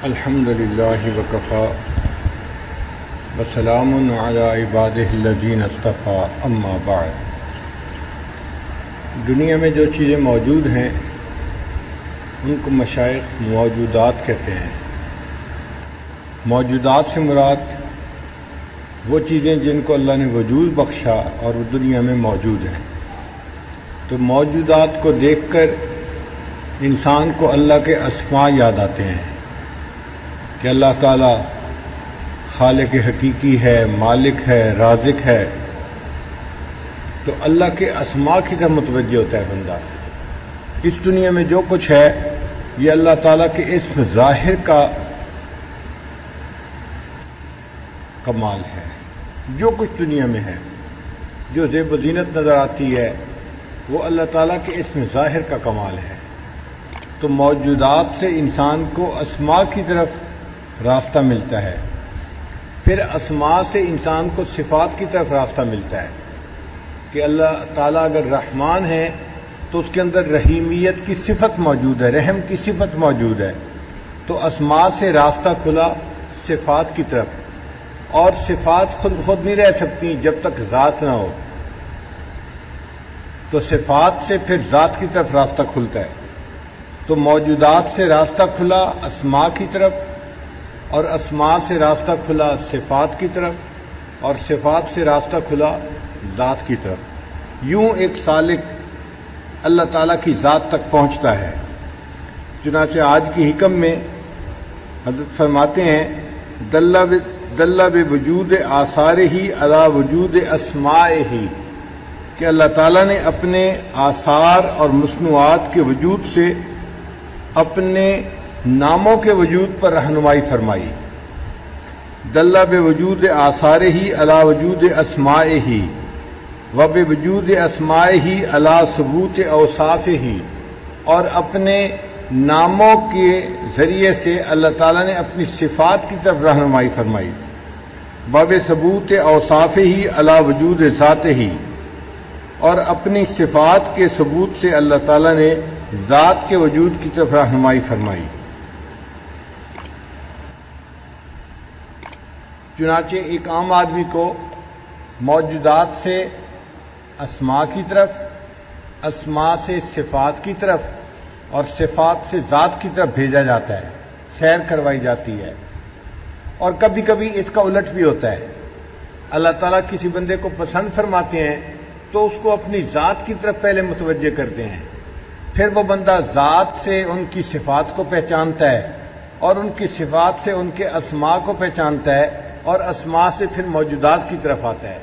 الحمد للہ وکفی وسلام علی عبادہ الذین اصطفی اما بعد۔ دنیا میں جو چیزیں موجود ہیں ان کو مشائخ موجودات کہتے ہیں۔ موجودات سے مراد وہ چیزیں جن کو اللہ نے وجود بخشا اور وہ دنیا میں موجود ہیں۔ تو موجودات کو دیکھ کر انسان کو اللہ کے اسماء یاد آتے ہیں کہ اللہ تعالی خالق حقیقی ہے، مالک ہے، رازق ہے۔ تو اللہ کے اسماء کی طرف متوجہ ہوتا ہے بندہ۔ اس دنیا میں جو کچھ ہے یہ اللہ تعالیٰ کے اسم ظاہر کا کمال ہے۔ جو کچھ دنیا میں ہے، جو زیب و زینت نظر آتی ہے، وہ اللہ تعالیٰ کے اسم ظاہر کا کمال ہے۔ تو موجودات سے انسان کو اسماء کی طرف راستہ ملتا ہے، پھر اسماء سے انسان کو صفات کی طرف راستہ ملتا ہے کہ اللہ تعالیٰ اگر رحمان ہے تو اس کے اندر رحیمیت کی صفت موجود ہے، رحم کی صفت موجود ہے۔ تو اسماء سے راستہ کھلا صفات کی طرف، اور صفات خود نہیں رہ سکتی جب تک ذات نہ ہو، تو صفات سے پھر ذات کی طرف راستہ کھلتا ہے۔ تو موجودات سے راستہ کھلا اسماء کی طرف، اور اسماء سے راستہ کھلا صفات کی طرف، اور صفات سے راستہ کھلا ذات کی طرف۔ یوں ایک سالک اللہ تعالیٰ کی ذات تک پہنچتا ہے۔ چنانچہ آج کی حکم میں حضرت فرماتے ہیں دلّ بوجود آثار ہی علی وجود اسماء ہی، کہ اللہ تعالیٰ نے اپنے آثار اور مصنوعات کے وجود سے اپنے ناموں کے وجود پر رہنمائی فرمائی۔ دلّ بوجود آثار ہی علی وجود اسماء ہی وبوجود اسماء ہی علی ثبوت اوصاف ہی، اور اپنے ناموں کے ذریعے سے اللہ تعالیٰ نے اپنی صفات کی طرف رہنمائی فرمائی۔ باب ثبوت اوصاف ہی علی وجود ذات ہی، اور اپنی صفات کے ثبوت سے اللہ تعالیٰ نے ذات کے وجود کی طرف رہنمائی فرمائی۔ چنانچہ ایک عام آدمی کو موجودات سے اسماء کی طرف، اسماء سے صفات کی طرف، اور صفات سے ذات کی طرف بھیجا جاتا ہے، سیر کروائی جاتی ہے۔ اور کبھی کبھی اس کا الٹ بھی ہوتا ہے۔ اللہ تعالیٰ کسی بندے کو پسند فرماتے ہیں تو اس کو اپنی ذات کی طرف پہلے متوجہ کرتے ہیں، پھر وہ بندہ ذات سے ان کی صفات کو پہچانتا ہے، اور ان کی صفات سے ان کے اسماء کو پہچانتا ہے، اور اسماء سے پھر موجودات کی طرف آتا ہے۔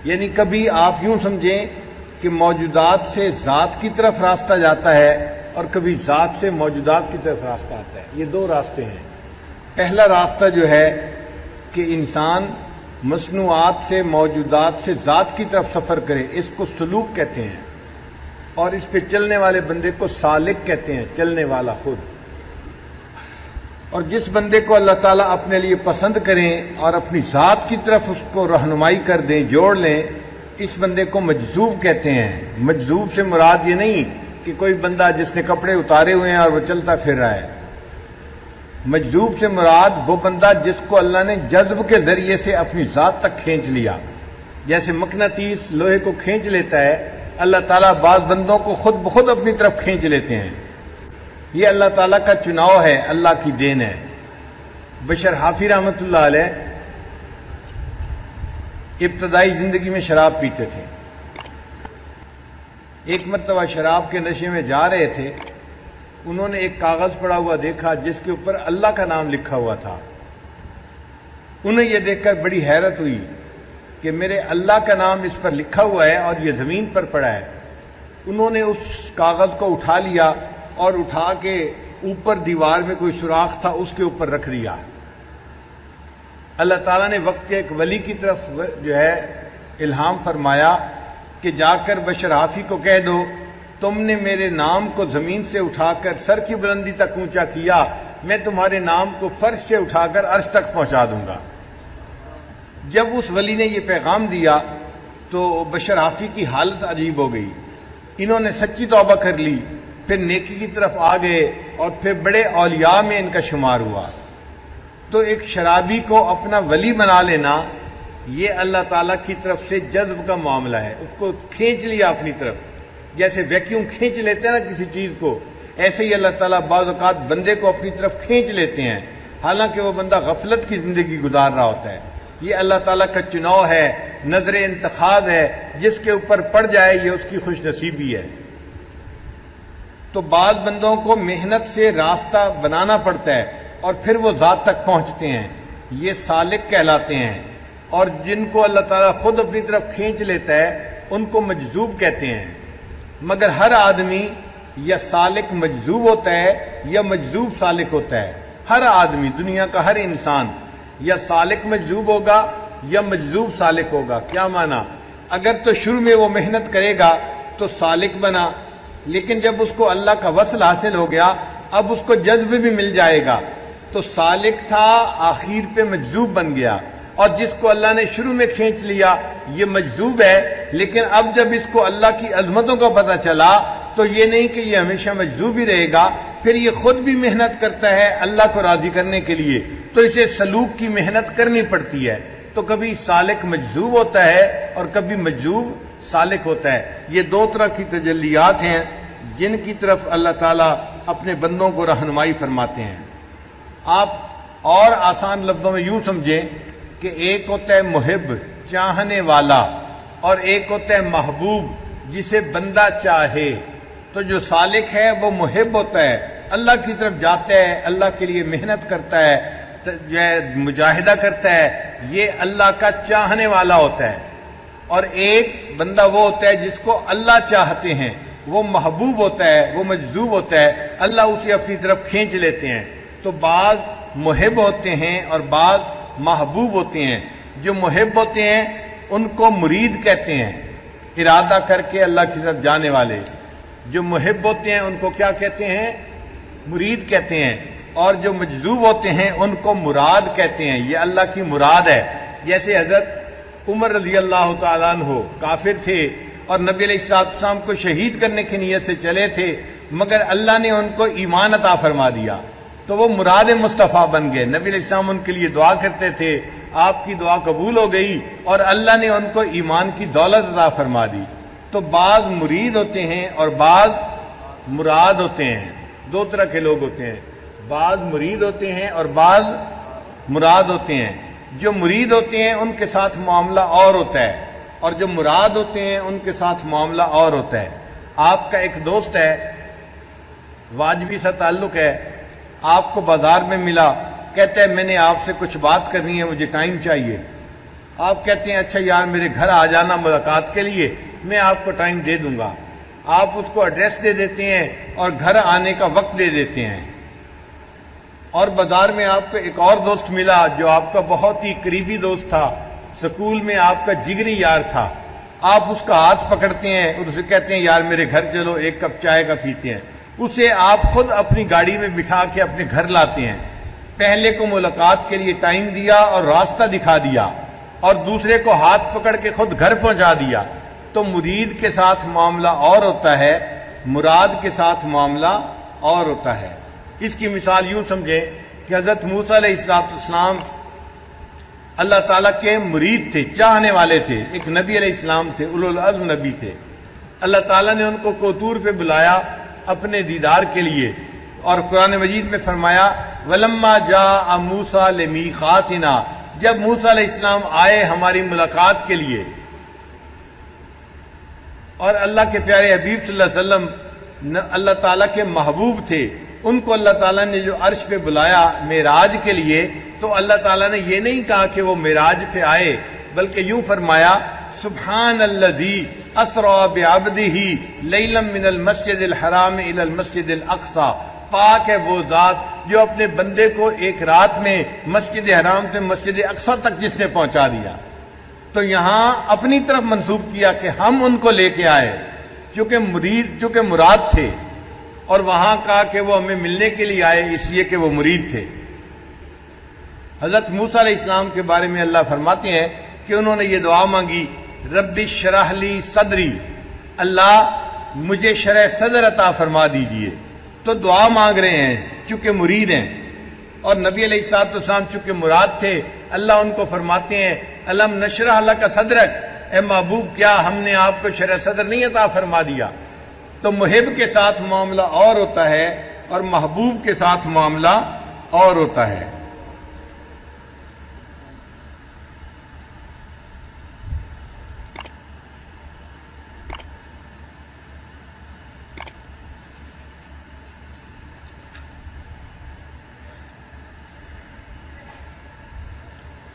یعنی کبھی آپ یوں سمجھیں کہ موجودات سے ذات کی طرف راستہ جاتا ہے، اور کبھی ذات سے موجودات کی طرف راستہ آتا ہے۔ یہ دو راستے ہیں۔ پہلا راستہ جو ہے کہ انسان مصنوعات سے موجودات سے ذات کی طرف سفر کرے، اس کو سلوک کہتے ہیں، اور اس پہ چلنے والے بندے کو سالک کہتے ہیں، چلنے والا خود۔ اور جس بندے کو اللہ تعالیٰ اپنے لیے پسند کریں اور اپنی ذات کی طرف اس کو رہنمائی کر دیں، جوڑ لیں، اس بندے کو مجذوب کہتے ہیں۔ مجذوب سے مراد یہ نہیں کہ کوئی بندہ جس نے کپڑے اتارے ہوئے ہیں اور وہ چلتا پھر رہا ہے۔ مجذوب سے مراد وہ بندہ جس کو اللہ نے جذب کے ذریعے سے اپنی ذات تک کھینچ لیا۔ جیسے مقناطیس لوہے کو کھینچ لیتا ہے، اللہ تعالیٰ بعض بندوں کو خود بخود اپنی طرف کھینچ لیتے ہیں۔ یہ اللہ تعالیٰ کا چناؤ ہے، اللہ کی دین ہے۔ بشر حافی رحمۃ اللہ علیہ ابتدائی زندگی میں شراب پیتے تھے۔ ایک مرتبہ شراب کے نشے میں جا رہے تھے، انہوں نے ایک کاغذ پڑا ہوا دیکھا جس کے اوپر اللہ کا نام لکھا ہوا تھا۔ انہیں یہ دیکھ کر بڑی حیرت ہوئی کہ میرے اللہ کا نام اس پر لکھا ہوا ہے اور یہ زمین پر پڑا ہے۔ انہوں نے اس کاغذ کو اٹھا لیا اور اٹھا کے اوپر دیوار میں کوئی سوراخ تھا اس کے اوپر رکھ دیا۔ اللہ تعالیٰ نے وقت کے ایک ولی کی طرف جو ہے الہام فرمایا کہ جا کر بشر حافی کو کہہ دو تم نے میرے نام کو زمین سے اٹھا کر سر کی بلندی تک اونچا کیا، میں تمہارے نام کو فرش سے اٹھا کر عرش تک پہنچا دوں گا۔ جب اس ولی نے یہ پیغام دیا تو بشر حافی کی حالت عجیب ہو گئی۔ انہوں نے سچی توبہ کر لی، پھر نیکی کی طرف آ گئے اور پھر بڑے اولیاء میں ان کا شمار ہوا۔ تو ایک شرابی کو اپنا ولی بنا لینا یہ اللہ تعالیٰ کی طرف سے جذب کا معاملہ ہے. اس کو کھینچ لیا اپنی طرف، جیسے ویکیوم کھینچ لیتے ہیں نا کسی چیز کو، ایسے ہی اللہ تعالیٰ بعض اوقات بندے کو اپنی طرف کھینچ لیتے ہیں، حالانکہ وہ بندہ غفلت کی زندگی گزار رہا ہوتا ہے. یہ اللہ تعالیٰ کا چناؤ ہے، نظر انتخاب ہے، جس کے اوپر پڑ جائے یہ اس کی خوش نصیبی ہے. تو بعض بندوں کو محنت سے راستہ بنانا پڑتا ہے اور پھر وہ ذات تک پہنچتے ہیں، یہ سالک کہلاتے ہیں. اور جن کو اللہ تعالیٰ خود اپنی طرف کھینچ لیتا ہے ان کو مجذوب کہتے ہیں. مگر ہر آدمی یا سالک مجذوب ہوتا ہے یا مجذوب سالک ہوتا ہے. ہر آدمی، دنیا کا ہر انسان یا سالک مجذوب ہوگا یا مجذوب سالک ہوگا. کیا معنی؟ اگر تو شروع میں وہ محنت کرے گا تو سالک بنا، لیکن جب اس کو اللہ کا وصل حاصل ہو گیا اب اس کو جذب بھی مل جائے گا تو سالک تھا، آخر پہ مجذوب بن گیا. اور جس کو اللہ نے شروع میں کھینچ لیا یہ مجذوب ہے، لیکن اب جب اس کو اللہ کی عظمتوں کا پتہ چلا تو یہ نہیں کہ یہ ہمیشہ مجذوب ہی رہے گا، پھر یہ خود بھی محنت کرتا ہے اللہ کو راضی کرنے کے لیے، تو اسے سلوک کی محنت کرنی پڑتی ہے. تو کبھی سالک مجذوب ہوتا ہے اور کبھی مجذوب سالک ہوتا ہے. یہ دو طرح کی تجلیات ہیں جن کی طرف اللہ تعالیٰ اپنے بندوں کو رہنمائی فرماتے ہیں. آپ اور آسان لفظوں میں یوں سمجھیں کہ ایک ہوتا ہے محب، چاہنے والا، اور ایک ہوتا ہے محبوب، جسے بندہ چاہے. تو جو سالک ہے وہ محب ہوتا ہے، اللہ کی طرف جاتا ہے، اللہ کے لیے محنت کرتا ہے، مجاہدہ کرتا ہے، یہ اللہ کا چاہنے والا ہوتا ہے. اور ایک بندہ وہ ہوتا ہے جس کو اللہ چاہتے ہیں، وہ محبوب ہوتا ہے، وہ مجذوب ہوتا ہے، اللہ اسے اپنی طرف کھینچ لیتے ہیں. تو بعض محب ہوتے ہیں اور بعض محبوب ہوتے ہیں. جو محب ہوتے ہیں ان کو مرید کہتے ہیں، ارادہ کر کے اللہ کی طرف جانے والے. جو محب ہوتے ہیں ان کو کیا کہتے ہیں؟ مرید کہتے ہیں. اور جو مجذوب ہوتے ہیں ان کو مراد کہتے ہیں، یہ اللہ کی مراد ہے. جیسے حضرت عمر رضی اللہ تعالیٰ عنہ کافر تھے اور نبی علیہ السلام کو شہید کرنے کی نیت سے چلے تھے، مگر اللہ نے ان کو ایمان عطا فرما دیا تو وہ مراد مصطفیٰ بن گئے. نبی علیہ السلام ان کے لیے دعا کرتے تھے، آپ کی دعا قبول ہو گئی اور اللہ نے ان کو ایمان کی دولت عطا فرما دی. تو بعض مرید ہوتے ہیں اور بعض مراد ہوتے ہیں. دو طرح کے لوگ ہوتے ہیں، بعض مرید ہوتے ہیں اور بعض مراد ہوتے ہیں. جو مرید ہوتے ہیں ان کے ساتھ معاملہ اور ہوتا ہے اور جو مراد ہوتے ہیں ان کے ساتھ معاملہ اور ہوتا ہے. آپ کا ایک دوست ہے، واجبی سا تعلق ہے، آپ کو بازار میں ملا، کہتا ہے میں نے آپ سے کچھ بات کرنی ہے، مجھے ٹائم چاہیے. آپ کہتے ہیں اچھا یار میرے گھر آ جانا ملاقات کے لیے، میں آپ کو ٹائم دے دوں گا. آپ اس کو ایڈریس دے دیتے ہیں اور گھر آنے کا وقت دے دیتے ہیں. اور بازار میں آپ کو ایک اور دوست ملا جو آپ کا بہت ہی قریبی دوست تھا، سکول میں آپ کا جگری یار تھا. آپ اس کا ہاتھ پکڑتے ہیں اور اسے کہتے ہیں یار میرے گھر چلو، ایک کپ چائے کا پیتے ہیں. اسے آپ خود اپنی گاڑی میں بٹھا کے اپنے گھر لاتے ہیں. پہلے کو ملاقات کے لیے ٹائم دیا اور راستہ دکھا دیا اور دوسرے کو ہاتھ پکڑ کے خود گھر پہنچا دیا. تو مرید کے ساتھ معاملہ اور ہوتا ہے، مراد کے ساتھ معاملہ اور ہوتا ہے. اس کی مثال یوں سمجھیں کہ حضرت موسیٰ علیہ السلام اللہ تعالیٰ کے مرید تھے، چاہنے والے تھے، ایک نبی علیہ السلام تھے، اولو العزم نبی تھے. اللہ تعالیٰ نے ان کو کوطور پہ بلایا اپنے دیدار کے لیے اور قرآن مجید میں فرمایا وَلَمَّا جَاءَ مُوسَىٰ لِمِيقَاتِنَا، جب موسیٰ علیہ السلام آئے ہماری ملاقات کے لیے. اور اللہ کے پیارے حبیب صلی اللہ علیہ وسلم اللہ تعالیٰ کے محبوب تھے، ان کو اللہ تعالیٰ نے جو عرش پہ بلایا معراج کے لیے تو اللہ تعالیٰ نے یہ نہیں کہا کہ وہ معراج پہ آئے، بلکہ یوں فرمایا سبحان الذی اسری بعبدہ لیلا من المسجد الحرام الی المسجد الاقصی، پاک ہے وہ ذات جو اپنے بندے کو ایک رات میں مسجد حرام سے مسجد اقصی تک جس نے پہنچا دیا. تو یہاں اپنی طرف منسوب کیا کہ ہم ان کو لے کے آئے چونکہ مراد تھے، اور وہاں کہا کہ وہ ہمیں ملنے کے لیے آئے اس لیے کہ وہ مرید تھے. حضرت موسیٰ علیہ السلام کے بارے میں اللہ فرماتے ہیں کہ انہوں نے یہ دعا مانگی رب اشرح لی صدری، اللہ مجھے شرح صدر عطا فرما دیجئے. تو دعا مانگ رہے ہیں چونکہ مرید ہیں. اور نبی علیہ الصلوۃ والسلام چونکہ مراد تھے، اللہ ان کو فرماتے ہیں الم نشرح لک صدرک، اے محبوب کیا ہم نے آپ کو شرح صدر نہیں عطا فرما دیا؟ تو محب کے ساتھ معاملہ اور ہوتا ہے اور محبوب کے ساتھ معاملہ اور ہوتا ہے۔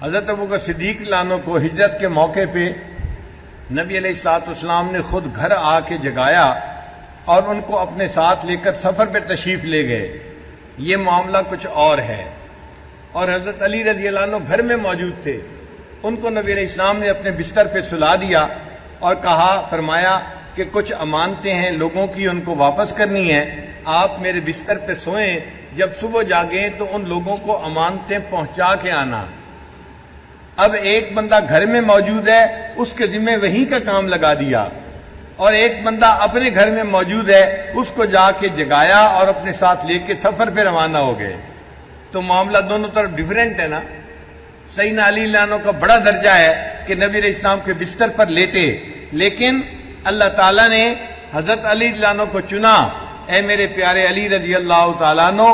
حضرت ابوبکر صدیق لانو کو ہجرت کے موقع پہ نبی علیہ الصلوۃ والسلام نے خود گھر آ کے جگایا اور ان کو اپنے ساتھ لے کر سفر پہ تشریف لے گئے۔ یہ معاملہ کچھ اور ہے۔ اور حضرت علی رضی اللہ عنہ گھر میں موجود تھے، ان کو نبی علیہ السلام نے اپنے بستر پہ سلا دیا اور کہا، فرمایا کہ کچھ امانتیں ہیں لوگوں کی، ان کو واپس کرنی ہے، آپ میرے بستر پہ سوئیں، جب صبح جاگیں تو ان لوگوں کو امانتیں پہنچا کے آنا۔ اب ایک بندہ گھر میں موجود ہے، اس کے ذمہ وہیں کا کام لگا دیا، اور ایک بندہ اپنے گھر میں موجود ہے، اس کو جا کے جگایا اور اپنے ساتھ لے کے سفر پہ روانہ ہو گئے۔ تو معاملہ دونوں طرف ڈیفرنٹ ہے نا۔ سیدنا علی رضی اللہ عنہ کا بڑا درجہ ہے کہ نبی علیہ السلام کے بستر پر لیٹے، لیکن اللہ تعالیٰ نے حضرت علی رضی اللہ عنہ کو چنا، اے میرے پیارے علی رضی اللہ تعالیٰ عنہ،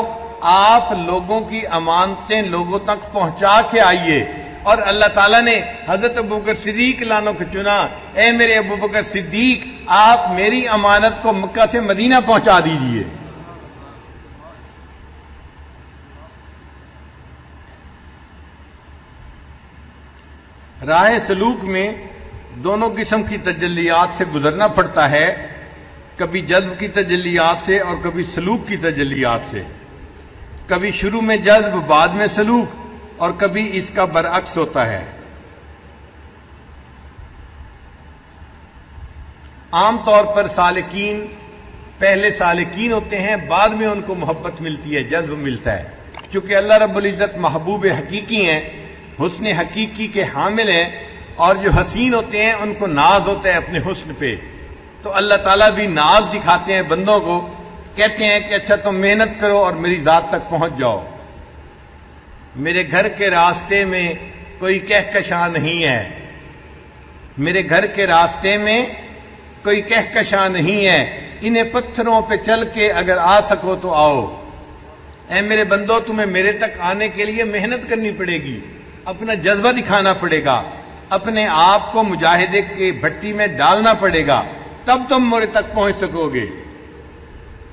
آپ لوگوں کی امانتیں لوگوں تک پہنچا کے آئیے۔ اور اللہ تعالیٰ نے حضرت ابوبکر صدیق لانو کو چنا، اے میرے ابوبکر صدیق، آپ میری امانت کو مکہ سے مدینہ پہنچا دیجئے۔ راہ سلوک میں دونوں قسم کی تجلیات سے گزرنا پڑتا ہے، کبھی جذب کی تجلیات سے اور کبھی سلوک کی تجلیات سے، کبھی شروع میں جذب بعد میں سلوک، اور کبھی اس کا برعکس ہوتا ہے۔ عام طور پر سالکین پہلے سالکین ہوتے ہیں، بعد میں ان کو محبت ملتی ہے، جذب ملتا ہے، چونکہ اللہ رب العزت محبوب حقیقی ہیں، حسن حقیقی کے حامل ہیں، اور جو حسین ہوتے ہیں ان کو ناز ہوتا ہے اپنے حسن پہ، تو اللہ تعالیٰ بھی ناز دکھاتے ہیں بندوں کو، کہتے ہیں کہ اچھا تم محنت کرو اور میری ذات تک پہنچ جاؤ، میرے گھر کے راستے میں کوئی کہکشاں نہیں ہے، میرے گھر کے راستے میں کوئی کہکشاں نہیں ہے، انہیں پتھروں پہ چل کے اگر آ سکو تو آؤ۔ اے میرے بندو، تمہیں میرے تک آنے کے لیے محنت کرنی پڑے گی، اپنا جذبہ دکھانا پڑے گا، اپنے آپ کو مجاہدے کی بھٹی میں ڈالنا پڑے گا، تب تم میرے تک پہنچ سکو گے۔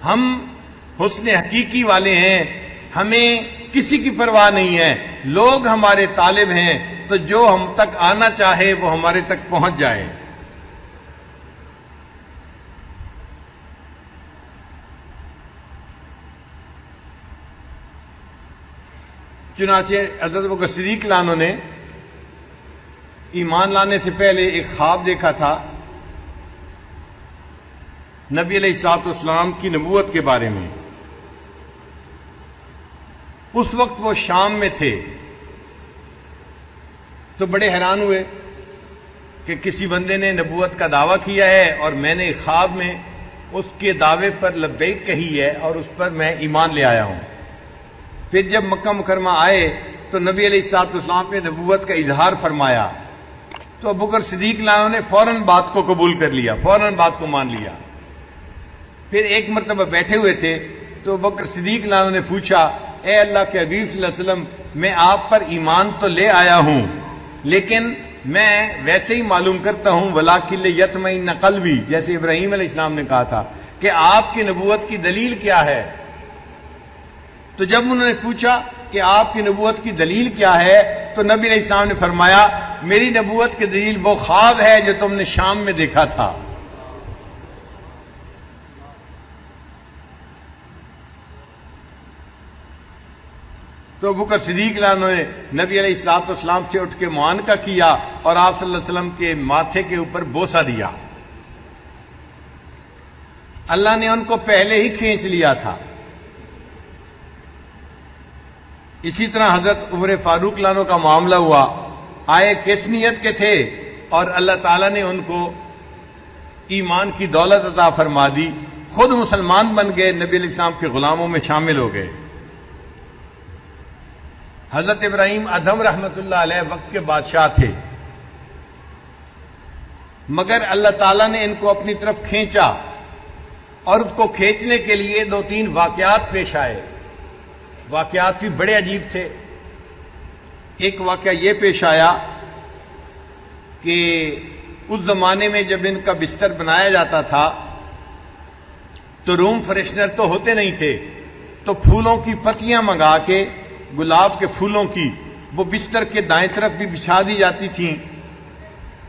ہم حسن حقیقی والے ہیں، ہمیں کسی کی پرواہ نہیں ہے، لوگ ہمارے طالب ہیں، تو جو ہم تک آنا چاہے وہ ہمارے تک پہنچ جائے۔ چنانچہ حضرت ابوبکر صدیق لانو نے ایمان لانے سے پہلے ایک خواب دیکھا تھا نبی علیہ الصلوۃ والسلام کی نبوت کے بارے میں۔ اس وقت وہ شام میں تھے، تو بڑے حیران ہوئے کہ کسی بندے نے نبوت کا دعویٰ کیا ہے اور میں نے خواب میں اس کے دعوے پر لبیک کہی ہے اور اس پر میں ایمان لے آیا ہوں۔ پھر جب مکہ مکرمہ آئے تو نبی علیہ الصلوۃ والسلام نے نبوت کا اظہار فرمایا، تو ابوبکر صدیق لانو نے فوراً بات کو قبول کر لیا، فوراً بات کو مان لیا۔ پھر ایک مرتبہ بیٹھے ہوئے تھے تو ابوبکر صدیق لانو نے پوچھا، اے اللہ کے حبیب صلی اللہ علیہ وسلم، میں آپ پر ایمان تو لے آیا ہوں، لیکن میں ویسے ہی معلوم کرتا ہوں وَلَٰكِن لِيَطْمَئِنَّ قَلْبِي، جیسے ابراہیم علیہ السلام نے کہا تھا کہ آپ کی نبوت کی دلیل کیا ہے۔ تو جب انہوں نے پوچھا کہ آپ کی نبوت کی دلیل کیا ہے، تو نبی علیہ السلام نے فرمایا، میری نبوت کی دلیل وہ خواب ہے جو تم نے شام میں دیکھا تھا۔ تو ابوبکر صدیق لانو نے نبی علیہ الصلوۃ والسلام سے اٹھ کے معانقہ کیا اور آپ صلی اللہ علیہ وسلم کے ماتھے کے اوپر بوسہ دیا۔ اللہ نے ان کو پہلے ہی کھینچ لیا تھا۔ اسی طرح حضرت عمر فاروق لانو کا معاملہ ہوا، آئے کس نیت کے تھے اور اللہ تعالیٰ نے ان کو ایمان کی دولت عطا فرما دی، خود مسلمان بن گئے، نبی علیہ السلام کے غلاموں میں شامل ہو گئے۔ حضرت ابراہیم ادھم رحمت اللہ علیہ وقت کے بادشاہ تھے، مگر اللہ تعالیٰ نے ان کو اپنی طرف کھینچا، اور اس کو کھینچنے کے لیے 2-3 واقعات پیش آئے۔ واقعات بھی بڑے عجیب تھے۔ ایک واقعہ یہ پیش آیا کہ اس زمانے میں جب ان کا بستر بنایا جاتا تھا تو روم فریشنر تو ہوتے نہیں تھے، تو پھولوں کی پتیاں منگا کے، گلاب کے پھولوں کی، وہ بستر کے دائیں طرف بھی بچھا دی جاتی تھیں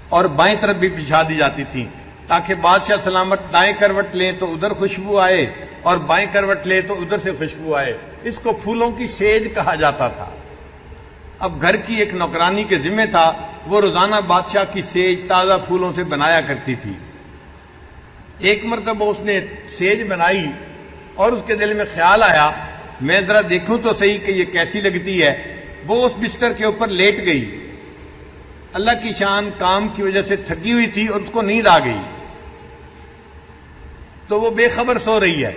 اور بائیں طرف بھی بچھا دی جاتی تھیں، تاکہ بادشاہ سلامت دائیں کروٹ لیں تو ادھر خوشبو آئے اور بائیں کروٹ لیں تو ادھر سے خوشبو آئے۔ اس کو پھولوں کی سیج کہا جاتا تھا۔ اب گھر کی ایک نوکرانی کے ذمہ تھا، وہ روزانہ بادشاہ کی سیج تازہ پھولوں سے بنایا کرتی تھی۔ ایک مرتبہ اس نے سیج بنائی اور اس کے دل میں خیال آیا، میں ذرا دیکھوں تو صحیح کہ یہ کیسی لگتی ہے۔ وہ اس بستر کے اوپر لیٹ گئی۔ اللہ کی شان، کام کی وجہ سے تھکی ہوئی تھی اور اس کو نیند آ گئی، تو وہ بے خبر سو رہی ہے۔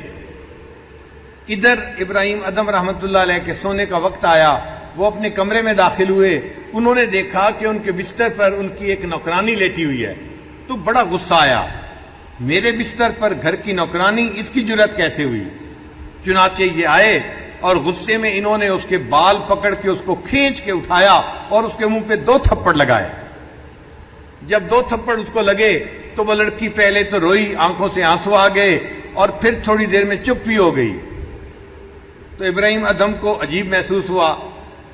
ادھر ابراہیم ادھم رحمت اللہ علیہ کے سونے کا وقت آیا، وہ اپنے کمرے میں داخل ہوئے۔ انہوں نے دیکھا کہ ان کے بستر پر ان کی ایک نوکرانی لیٹی ہوئی ہے، تو بڑا غصہ آیا، میرے بستر پر گھر کی نوکرانی، اس کی جرأت کیسے ہوئی؟ چنانچہ یہ آئے اور غصے میں انہوں نے اس کے بال پکڑ کے اس کو کھینچ کے اٹھایا اور اس کے منہ پہ 2 تھپڑ لگائے۔ جب 2 تھپڑ اس کو لگے تو وہ لڑکی پہلے تو روئی، آنکھوں سے آنسو آ گئے، اور پھر تھوڑی دیر میں چپ بھی ہو گئی۔ تو ابراہیم ادھم کو عجیب محسوس ہوا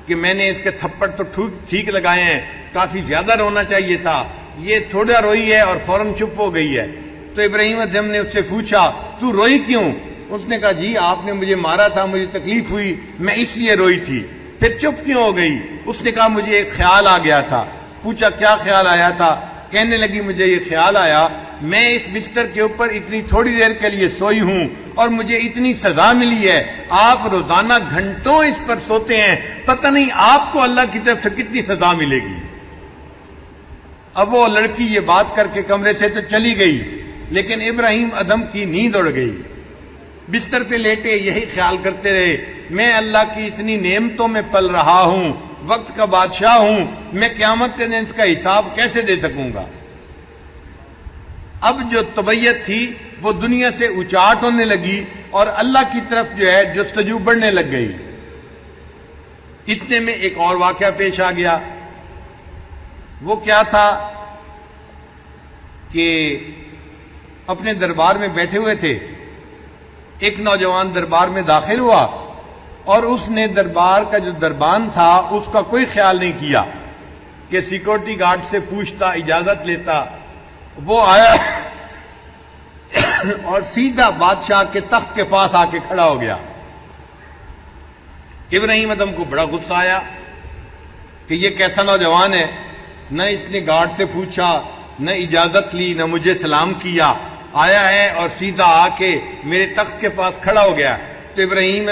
کہ میں نے اس کے تھپڑ تو ٹھیک لگائے ہیں، کافی زیادہ رونا چاہیے تھا، یہ تھوڑا روئی ہے اور فوراً چپ ہو گئی ہے۔ تو ابراہیم ادھم نے اس سے پوچھا، تو روئی کیوں؟ اس نے کہا، جی آپ نے مجھے مارا تھا، مجھے تکلیف ہوئی، میں اس لیے روئی تھی۔ پھر چپ کیوں ہو گئی؟ اس نے کہا، مجھے ایک خیال آ گیا تھا۔ پوچھا، کیا خیال آیا تھا؟ کہنے لگی، مجھے یہ خیال آیا، میں اس بستر کے اوپر اتنی تھوڑی دیر کے لیے سوئی ہوں اور مجھے اتنی سزا ملی ہے، آپ روزانہ گھنٹوں اس پر سوتے ہیں، پتہ نہیں آپ کو اللہ کی طرف سے کتنی سزا ملے گی۔ اب وہ لڑکی یہ بات کر کے کمرے سے تو چلی گئی، لیکن ابراہیم ادھم کی نیند اڑ گئی۔ بستر پہ لیٹے یہی خیال کرتے رہے، میں اللہ کی اتنی نعمتوں میں پل رہا ہوں، وقت کا بادشاہ ہوں، میں قیامت کے دن اس کا حساب کیسے دے سکوں گا؟ اب جو طبیعت تھی وہ دنیا سے اچاٹ ہونے لگی اور اللہ کی طرف جو ہے جستجو بڑھنے لگ گئی۔ اتنے میں ایک اور واقعہ پیش آ گیا۔ وہ کیا تھا کہ اپنے دربار میں بیٹھے ہوئے تھے، ایک نوجوان دربار میں داخل ہوا اور اس نے دربار کا جو دربان تھا اس کا کوئی خیال نہیں کیا کہ سیکورٹی گارڈ سے پوچھتا، اجازت لیتا۔ وہ آیا اور سیدھا بادشاہ کے تخت کے پاس آ کے کھڑا ہو گیا۔ ابراہیم ادھم کو بڑا غصہ آیا کہ یہ کیسا نوجوان ہے، نہ اس نے گارڈ سے پوچھا، نہ اجازت لی، نہ مجھے سلام کیا، آیا ہے اور سیدھا آ کے میرے تخت کے پاس کھڑا ہو گیا۔ تو ابراہیم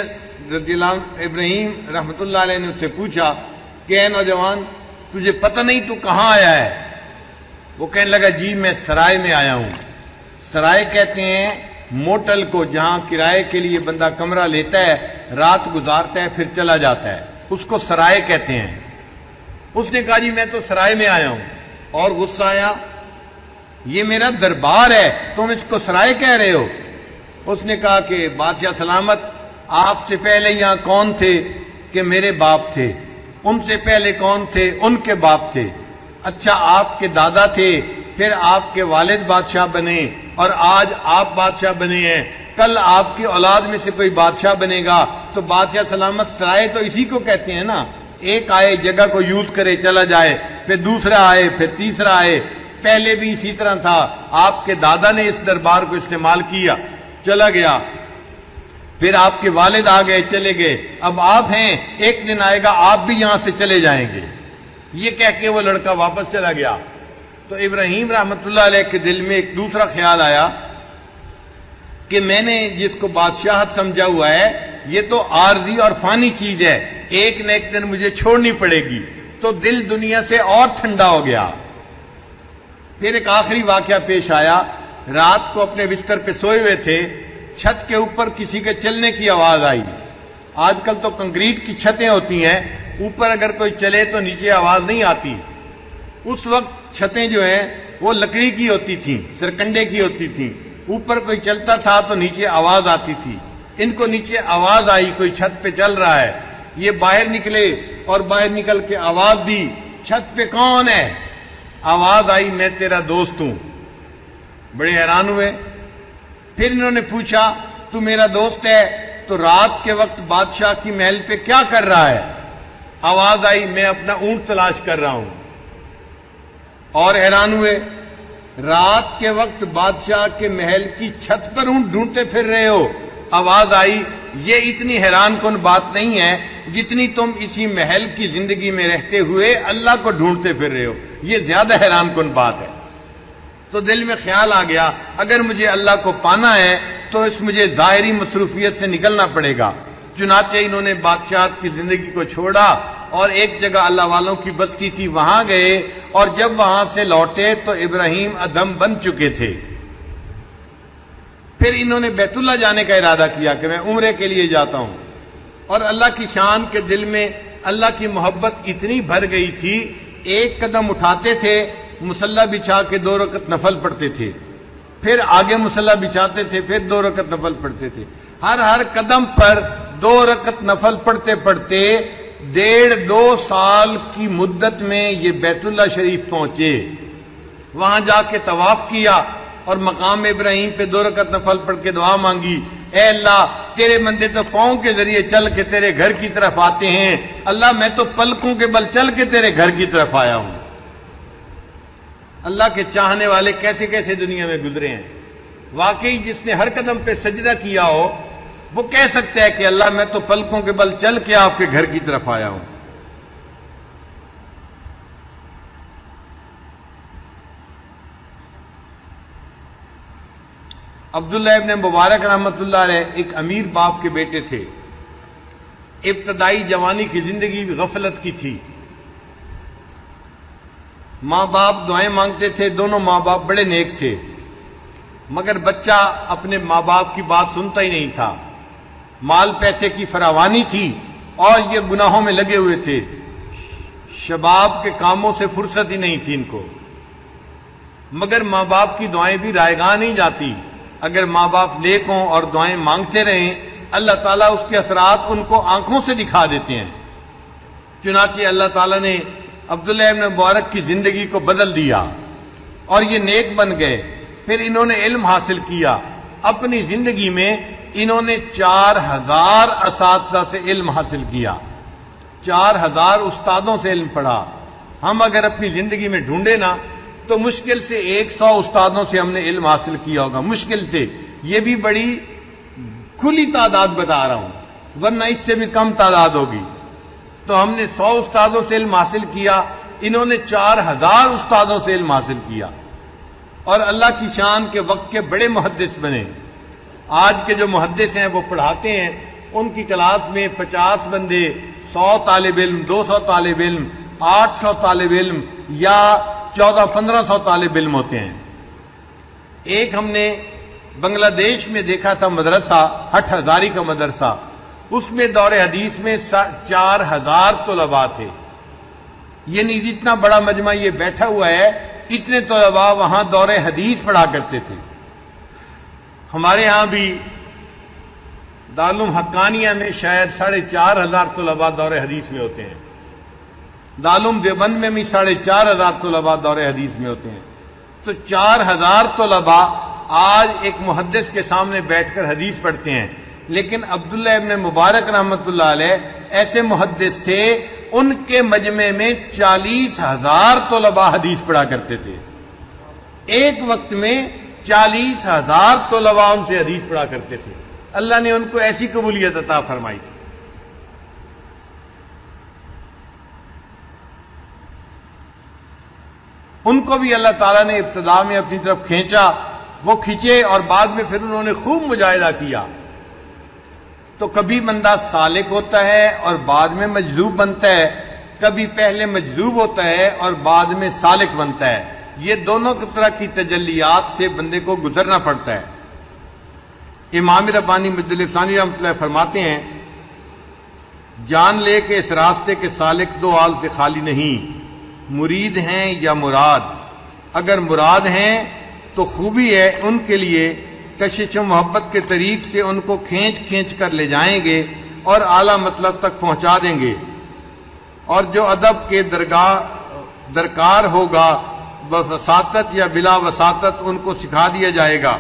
رحمت اللہ علیہ نے اس سے پوچھا کہ اے نوجوان، تجھے پتہ نہیں تو کہاں آیا ہے؟ وہ کہنے لگا، جی میں سرائے میں آیا ہوں۔ سرائے کہتے ہیں موٹل کو، جہاں کرائے کے لیے بندہ کمرہ لیتا ہے، رات گزارتا ہے پھر چلا جاتا ہے، اس کو سرائے کہتے ہیں۔ اس نے کہا، جی میں تو سرائے میں آیا ہوں، اور غصہ آیا، یہ میرا دربار ہے، تم اس کو سرائے کہہ رہے ہو؟ اس نے کہا کہ بادشاہ سلامت، آپ سے پہلے یہاں کون تھے؟ کہ میرے باپ تھے۔ ان سے پہلے کون تھے؟ ان کے باپ تھے۔ اچھا، آپ کے دادا تھے، پھر آپ کے والد بادشاہ بنے، اور آج آپ بادشاہ بنے ہیں، کل آپ کی اولاد میں سے کوئی بادشاہ بنے گا، تو بادشاہ سلامت سرائے تو اسی کو کہتے ہیں نا، ایک آئے جگہ کو یوز کرے چلا جائے، پھر دوسرا آئے، پھر تیسرا آئے۔ پہلے بھی اسی طرح تھا، آپ کے دادا نے اس دربار کو استعمال کیا، چلا گیا، پھر آپ کے والد آ گئے، چلے گئے، اب آپ ہیں، ایک دن آئے گا آپ بھی یہاں سے چلے جائیں گے۔ یہ کہہ کے وہ لڑکا واپس چلا گیا۔ تو ابراہیم رحمت اللہ علیہ کے دل میں ایک دوسرا خیال آیا کہ میں نے جس کو بادشاہت سمجھا ہوا ہے یہ تو عارضی اور فانی چیز ہے، ایک نہ ایک دن مجھے چھوڑنی پڑے گی۔ تو دل دنیا سے اور ٹھنڈا ہو گیا۔ پھر ایک آخری واقعہ پیش آیا۔ رات کو اپنے بستر پہ سوئے ہوئے تھے، چھت کے اوپر کسی کے چلنے کی آواز آئی۔ آج کل تو کنکریٹ کی چھتیں ہوتی ہیں، اوپر اگر کوئی چلے تو نیچے آواز نہیں آتی. اس وقت چھتیں جو ہیں وہ لکڑی کی ہوتی تھیں, سرکنڈے کی ہوتی تھیں. اوپر کوئی چلتا تھا تو نیچے آواز آتی تھی. ان کو نیچے آواز آئی کوئی چھت پہ چل رہا ہے, یہ باہر نکلے اور باہر نکل کے آواز دی, چھت پہ کون ہے؟ آواز آئی میں تیرا دوست ہوں. بڑے حیران ہوئے. پھر انہوں نے پوچھا تو میرا دوست ہے تو رات کے وقت بادشاہ کی محل پہ کیا کر رہا ہے؟ آواز آئی میں اپنا اونٹ تلاش کر رہا ہوں. اور حیران ہوئے, رات کے وقت بادشاہ کے محل کی چھت پر اونٹ ڈھونڈتے پھر رہے ہو. آواز آئی یہ اتنی حیران کن بات نہیں ہے جتنی تم اسی محل کی زندگی میں رہتے ہوئے اللہ کو ڈھونڈتے پھر رہے ہو, یہ زیادہ حیران کن بات ہے. تو دل میں خیال آ گیا اگر مجھے اللہ کو پانا ہے تو اس مجھے ظاہری مصروفیت سے نکلنا پڑے گا. چنانچہ انہوں نے بادشاہت کی زندگی کو چھوڑا اور ایک جگہ اللہ والوں کی بستی تھی وہاں گئے, اور جب وہاں سے لوٹے تو ابراہیم ادھم بن چکے تھے. پھر انہوں نے بیت اللہ جانے کا ارادہ کیا کہ میں عمرے کے لیے جاتا ہوں, اور اللہ کی شان کے دل میں اللہ کی محبت اتنی بھر گئی تھی, ایک قدم اٹھاتے تھے مصلی بچھا کے 2 رکعت نفل پڑھتے تھے, پھر آگے مصلی بچھاتے تھے پھر 2 رکعت نفل پڑھتے تھے. ہر قدم پر 2 رکعت نفل پڑھتے پڑھتے 1.5-2 سال کی مدت میں یہ بیت اللہ شریف پہنچے. وہاں جا کے طواف کیا اور مقام ابراہیم پہ 2 رکعت نفل پڑھ کے دعا مانگی, اے اللہ تیرے بندے تو پاؤں کے ذریعے چل کے تیرے گھر کی طرف آتے ہیں, اللہ میں تو پلکوں کے بل چل کے تیرے گھر کی طرف آیا ہوں. اللہ کے چاہنے والے کیسے کیسے دنیا میں گزرے ہیں. واقعی جس نے ہر قدم پہ سجدہ کیا ہو وہ کہہ سکتا ہے کہ اللہ میں تو پلکوں کے بل چل کے آپ کے گھر کی طرف آیا ہوں. عبداللہ ابن مبارک رحمۃ اللہ علیہ ایک امیر باپ کے بیٹے تھے. ابتدائی جوانی کی زندگی غفلت کی تھی. ماں باپ دعائیں مانگتے تھے, دونوں ماں باپ بڑے نیک تھے, مگر بچہ اپنے ماں باپ کی بات سنتا ہی نہیں تھا. مال پیسے کی فراوانی تھی اور یہ گناہوں میں لگے ہوئے تھے. شباب کے کاموں سے فرصت ہی نہیں تھی ان کو. مگر ماں باپ کی دعائیں بھی رائگاں نہیں جاتی. اگر ماں باپ نیک ہوں اور دعائیں مانگتے رہیں اللہ تعالیٰ اس کے اثرات ان کو آنکھوں سے دکھا دیتے ہیں. چنانچہ اللہ تعالیٰ نے عبداللہ ابن مبارک کی زندگی کو بدل دیا اور یہ نیک بن گئے. پھر انہوں نے علم حاصل کیا. اپنی زندگی میں انہوں نے 4000 اساتذہ سے علم حاصل کیا, 4000 استادوں سے علم پڑھا. ہم اگر اپنی زندگی میں ڈھونڈے نا تو مشکل سے 100 استادوں سے ہم نے علم حاصل کیا ہوگا, مشکل سے. یہ بھی بڑی کھلی تعداد بتا رہا ہوں, ورنہ اس سے بھی کم تعداد ہوگی. تو ہم نے 100 استادوں سے علم حاصل کیا, انہوں نے 4000 استادوں سے علم حاصل کیا, اور اللہ کی شان کے وقت کے بڑے محدث بنے. آج کے جو محدث ہیں وہ پڑھاتے ہیں, ان کی کلاس میں 50 بندے, 100 طالب علم, 200 طالب علم, 800 طالب علم یا 1400-1500 طالب علم ہوتے ہیں. ایک ہم نے بنگلہ دیش میں دیکھا تھا مدرسہ, ہٹھ ہزاری کا مدرسہ, اس میں دور حدیث میں 4000 طلباء تھے. یعنی جتنا بڑا مجمع یہ بیٹھا ہوا ہے اتنے طلباء وہاں دور حدیث پڑھا کرتے تھے. ہمارے ہاں بھی دارالعلوم حقانیہ میں شاید 4500 طلباء دور حدیث میں ہوتے ہیں. دارالعلوم دیوبند میں بھی 4500 طلباء دور حدیث میں ہوتے ہیں. تو 4000 طلباء آج ایک محدث کے سامنے بیٹھ کر حدیث پڑھتے ہیں. لیکن عبداللہ ابن مبارک رحمۃ اللہ علیہ ایسے محدث تھے, ان کے مجمع میں 40,000 طلباء حدیث پڑھا کرتے تھے. ایک وقت میں 40,000 طلباء ان سے حدیث پڑھا کرتے تھے. اللہ نے ان کو ایسی قبولیت عطا فرمائی تھی. ان کو بھی اللہ تعالیٰ نے ابتدا میں اپنی طرف کھینچا, وہ کھینچے اور بعد میں پھر انہوں نے خوب مجاہدہ کیا. تو کبھی بندہ سالک ہوتا ہے اور بعد میں مجذوب بنتا ہے, کبھی پہلے مجذوب ہوتا ہے اور بعد میں سالک بنتا ہے. یہ دونوں طرح کی تجلیات سے بندے کو گزرنا پڑتا ہے. امام ربانی مجدد ثانی رحمۃ اللہ فرماتے ہیں جان لے کہ اس راستے کے سالک دو حال سے خالی نہیں، مرید ہیں یا مراد۔ اگر مراد ہیں تو خوبی ہے ان کے لیے، کشش و محبت کے طریق سے ان کو کھینچ کھینچ کر لے جائیں گے اور اعلیٰ مطلب تک پہنچا دیں گے، اور جو ادب کے درکار ہوگا وساطت یا بلا وساطت ان کو سکھا دیا جائے گا۔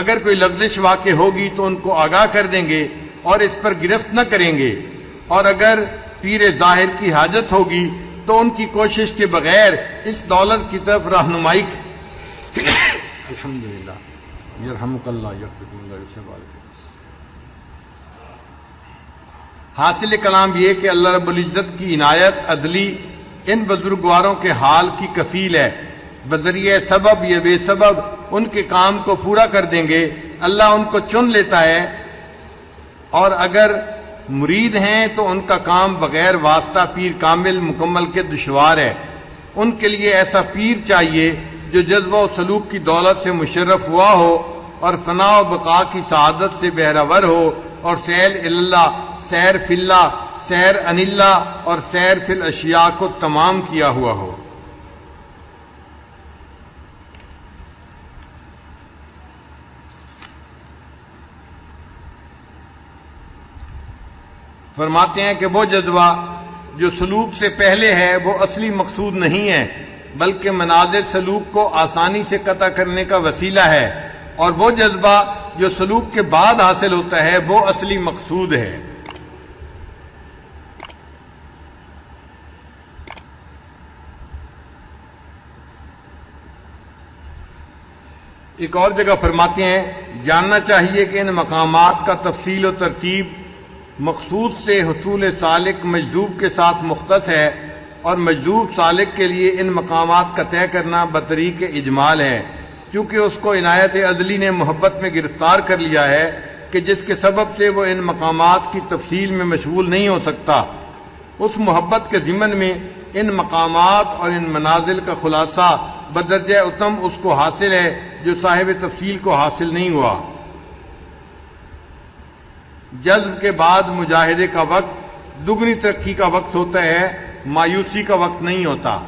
اگر کوئی لفزش واقع ہوگی تو ان کو آگاہ کر دیں گے اور اس پر گرفت نہ کریں گے، اور اگر پیر ظاہر کی حاجت ہوگی تو ان کی کوشش کے بغیر اس دولت کی طرف رہنمائی الحمدللہ یرحمک اللہ یغفر اللہ۔ حاصل کلام یہ کہ اللہ رب العزت کی عنایت ازلی ان بزرگواروں کے حال کی کفیل ہے، بذریعہ سبب یا بے سبب ان کے کام کو پورا کر دیں گے۔ اللہ ان کو چن لیتا ہے، اور اگر مرید ہیں تو ان کا کام بغیر واسطہ پیر کامل مکمل کے دشوار ہے۔ ان کے لیے ایسا پیر چاہیے جو جذبہ و سلوک کی دولت سے مشرف ہوا ہو اور فنا و بقا کی سعادت سے بہرور ہو، اور سیر اللہ، سیر فی اللہ، سیر ان اللہ اور سیر فی الاشیاء کو تمام کیا ہوا ہو۔ فرماتے ہیں کہ وہ جذبہ جو سلوک سے پہلے ہے وہ اصلی مقصود نہیں ہے، بلکہ منازل سلوک کو آسانی سے قطع کرنے کا وسیلہ ہے، اور وہ جذبہ جو سلوک کے بعد حاصل ہوتا ہے وہ اصلی مقصود ہے۔ ایک اور جگہ فرماتے ہیں، جاننا چاہیے کہ ان مقامات کا تفصیل و ترتیب مقصود سے حصول سالک مجذوب کے ساتھ مختص ہے، اور مجذوب سالک کے لیے ان مقامات کا طے کرنا بطریق اجمال ہے، کیونکہ اس کو عنایت ازلی نے محبت میں گرفتار کر لیا ہے کہ جس کے سبب سے وہ ان مقامات کی تفصیل میں مشغول نہیں ہو سکتا۔ اس محبت کے ضمن میں ان مقامات اور ان منازل کا خلاصہ بدرجہ اتم اس کو حاصل ہے جو صاحب تفصیل کو حاصل نہیں ہوا۔ جذب کے بعد مجاہدے کا وقت دگنی ترقی کا وقت ہوتا ہے، مایوسی کا وقت نہیں ہوتا۔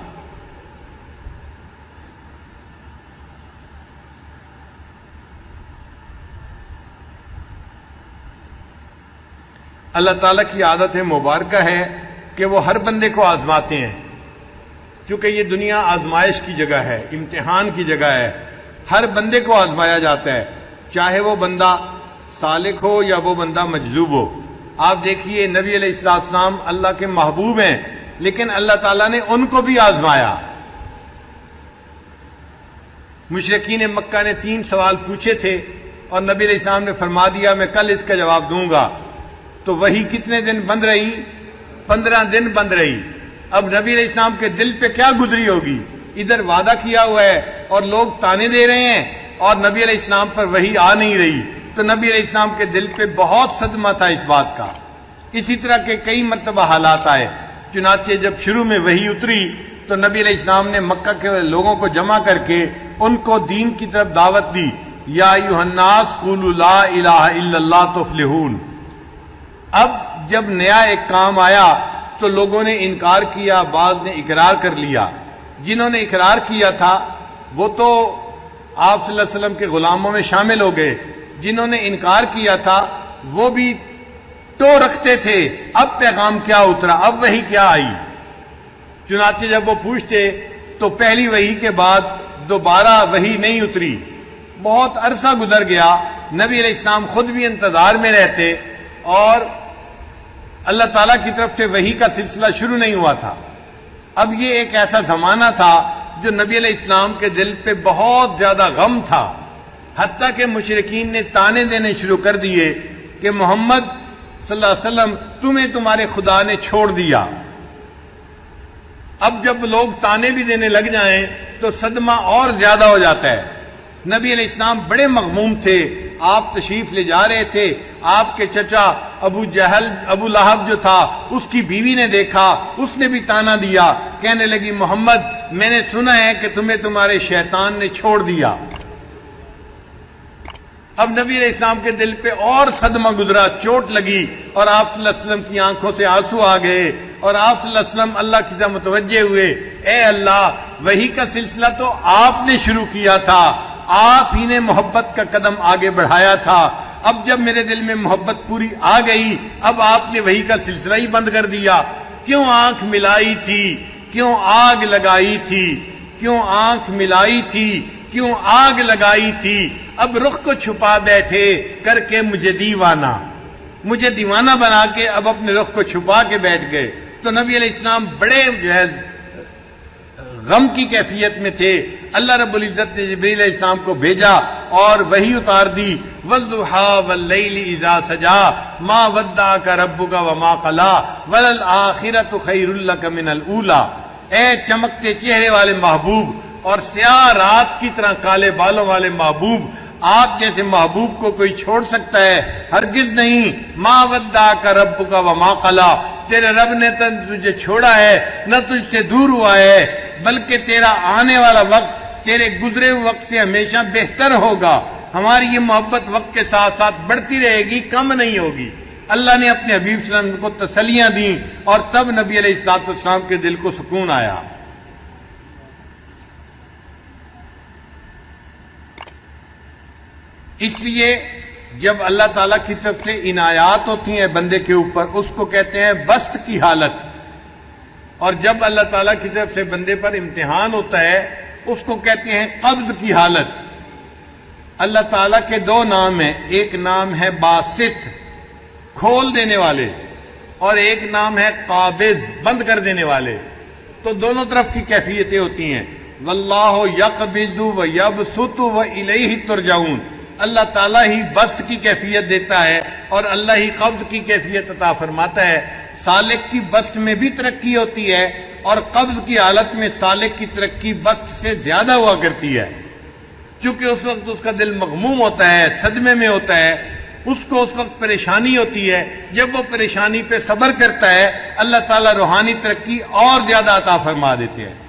اللہ تعالیٰ کی عادت مبارکہ ہے کہ وہ ہر بندے کو آزماتے ہیں، کیونکہ یہ دنیا آزمائش کی جگہ ہے، امتحان کی جگہ ہے۔ ہر بندے کو آزمایا جاتا ہے، چاہے وہ بندہ سالک ہو یا وہ بندہ مجذوب ہو۔ آپ دیکھیے نبی علیہ السلام اللہ کے محبوب ہیں، لیکن اللہ تعالیٰ نے ان کو بھی آزمایا۔ مشرکین مکہ نے 3 سوال پوچھے تھے اور نبی علیہ السلام نے فرما دیا میں کل اس کا جواب دوں گا، تو وہی کتنے دن بند رہی؟ 15 دن بند رہی۔ اب نبی علیہ السلام کے دل پہ کیا گزری ہوگی؟ ادھر وعدہ کیا ہوا ہے اور لوگ تانے دے رہے ہیں، اور نبی علیہ السلام پر وہی آ نہیں رہی، تو نبی علیہ السلام کے دل پہ بہت صدمہ تھا اس بات کا۔ اسی طرح کے کئی مرتبہ حالات آئے، چنانچہ جب شروع میں وہی اتری تو نبی علیہ السلام نے مکہ کے لوگوں کو جمع کر کے ان کو دین کی طرف دعوت دی، یا ایھا الناس قولوا لا الہ الا اللہ تفلحون۔ اب جب نیا ایک کام آیا تو لوگوں نے انکار کیا، بعض نے اقرار کر لیا۔ جنہوں نے اقرار کیا تھا وہ تو آپ صلی اللہ علیہ وسلم کے غلاموں میں شامل ہو گئے، جنہوں نے انکار کیا تھا وہ بھی تو رکھتے تھے اب پیغام کیا اترا، اب وحی کیا آئی۔ چنانچہ جب وہ پوچھتے تو پہلی وحی کے بعد دوبارہ وحی نہیں اتری، بہت عرصہ گزر گیا، نبی علیہ السلام خود بھی انتظار میں رہتے اور اللہ تعالیٰ کی طرف سے وحی کا سلسلہ شروع نہیں ہوا تھا۔ اب یہ ایک ایسا زمانہ تھا جو نبی علیہ السلام کے دل پہ بہت زیادہ غم تھا، حتیٰ کہ مشرکین نے تانے دینے شروع کر دیے کہ محمد صلی اللہ علیہ وسلم تمہیں تمہارے خدا نے چھوڑ دیا۔ اب جب لوگ تانے بھی دینے لگ جائیں تو صدمہ اور زیادہ ہو جاتا ہے۔ نبی علیہ السلام بڑے مغموم تھے، آپ تشریف لے جا رہے تھے، آپ کے چچا ابو لہب جو تھا اس کی بیوی نے دیکھا، اس نے بھی تانا دیا، کہنے لگی محمد میں نے سنا ہے کہ تمہیں تمہارے شیطان نے چھوڑ دیا۔ اب نبی علیہ السلام کے دل پہ اور صدمہ گزرا، چوٹ لگی، اور آپ صلی اللہ علیہ وسلم کی آنکھوں سے آنسو آ گئے، اور آپ صلی اللہ علیہ وسلم اللہ کی طرف متوجہ ہوئے، اے اللہ، وحی کا سلسلہ تو آپ نے شروع کیا تھا، آپ ہی نے محبت کا قدم آگے بڑھایا تھا، اب جب میرے دل میں محبت پوری آ گئی، اب آپ نے وحی کا سلسلہ ہی بند کر دیا، کیوں آنکھ ملائی تھی، کیوں آگ لگائی تھی، کیوں آنکھ ملائی تھی، کیوں آگ لگائی تھی، اب رخ کو چھپا بیٹھے کر کے مجھے دیوانہ بنا کے اب اپنے رخ کو چھپا کے بیٹھ گئے۔ تو نبی علیہ السلام بڑے جو ہے غم کی کیفیت میں تھے۔ اللہ رب العزت نے جبریل علیہ السلام کو بھیجا اور وحی اتار دی، وَالضُّحَىٰ وَاللَّيْلِ إِذَا سَجَىٰ مَا وَدَّعَكَ رَبُّكَ وَمَا قَلَىٰ وَلَلْآخِرَةُ خَيْرٌ لَكَ مِنَ الْأُولَىٰ۔ اے چمکتے چہرے والے محبوب اور سیاہ رات کی طرح کالے بالوں والے محبوب، آپ جیسے محبوب کو کوئی چھوڑ سکتا ہے؟ ہرگز نہیں۔ مَا وَدَّعَكَ رَبُّكَ وَمَا قَلَىٰ، تیرے رب نے تجھے چھوڑا ہے نہ تجھ سے دور ہوا ہے، بلکہ تیرا آنے والا وقت تیرے گزرے ہوئے وقت سے ہمیشہ بہتر ہوگا۔ ہماری یہ محبت وقت کے ساتھ ساتھ بڑھتی رہے گی، کم نہیں ہوگی۔ اللہ نے اپنے حبیب صلی اللہ علیہ وسلم کو تسلیاں دیں اور تب نبی علیہ السلام کے دل کو سکون آیا۔ اس لیے جب اللہ تعالیٰ کی طرف سے عنایات ہوتی ہیں بندے کے اوپر، اس کو کہتے ہیں بست کی حالت، اور جب اللہ تعالیٰ کی طرف سے بندے پر امتحان ہوتا ہے اس کو کہتے ہیں قبض کی حالت۔ اللہ تعالیٰ کے دو نام ہیں، ایک نام ہے باسط، کھول دینے والے، اور ایک نام ہے قابض، بند کر دینے والے۔ تو دونوں طرف کی کیفیتیں ہوتی ہیں۔ واللہ یقبض ویبسط والیہ ترجعون، اللہ تعالیٰ ہی بسط کی کیفیت دیتا ہے اور اللہ ہی قبض کی کیفیت عطا فرماتا ہے۔ سالک کی بسط میں بھی ترقی ہوتی ہے اور قبض کی حالت میں سالک کی ترقی بسط سے زیادہ ہوا کرتی ہے، کیونکہ اس وقت اس کا دل مغموم ہوتا ہے، صدمے میں ہوتا ہے، اس کو اس وقت پریشانی ہوتی ہے۔ جب وہ پریشانی پہ صبر کرتا ہے، اللہ تعالیٰ روحانی ترقی اور زیادہ عطا فرما دیتے ہیں۔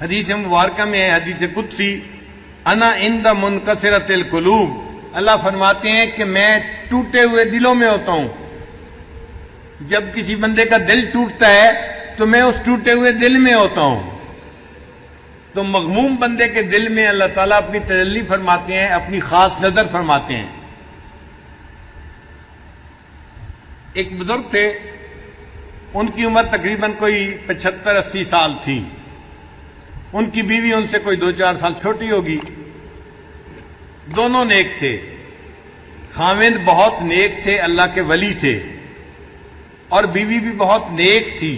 حدیث مبارکہ میں ہے، حدیث قدسی، انا عند منکسرۃ القلوب، اللہ فرماتے ہیں کہ میں ٹوٹے ہوئے دلوں میں ہوتا ہوں۔ جب کسی بندے کا دل ٹوٹتا ہے تو میں اس ٹوٹے ہوئے دل میں ہوتا ہوں۔ تو مغموم بندے کے دل میں اللہ تعالیٰ اپنی تجلی فرماتے ہیں، اپنی خاص نظر فرماتے ہیں۔ ایک بزرگ تھے، ان کی عمر تقریباً کوئی 75-80 سال تھی، ان کی بیوی ان سے کوئی 2-4 سال چھوٹی ہوگی، دونوں نیک تھے، خاوند بہت نیک تھے، اللہ کے ولی تھے، اور بیوی بھی بہت نیک تھی۔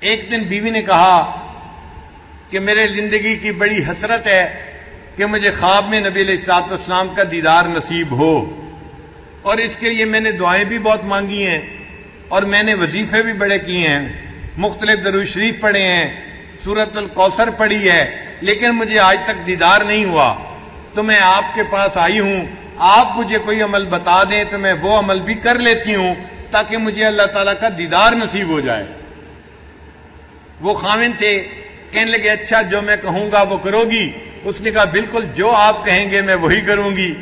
ایک دن بیوی نے کہا کہ میرے زندگی کی بڑی حسرت ہے کہ مجھے خواب میں نبی علیہ الصلوۃ والسلام کا دیدار نصیب ہو، اور اس کے لیے میں نے دعائیں بھی بہت مانگی ہیں اور میں نے وظیفے بھی بڑے کیے ہیں، مختلف درود شریف پڑھے ہیں، سورۃ الکوثر پڑھی ہے، لیکن مجھے آج تک دیدار نہیں ہوا۔ تو میں آپ کے پاس آئی ہوں، آپ مجھے کوئی عمل بتا دیں تو میں وہ عمل بھی کر لیتی ہوں تاکہ مجھے اللہ تعالیٰ کا دیدار نصیب ہو جائے۔ وہ خاوند تھے، کہنے لگے اچھا جو میں کہوں گا وہ کرو گی؟ اس نے کہا بالکل جو آپ کہیں گے میں وہی کروں گی۔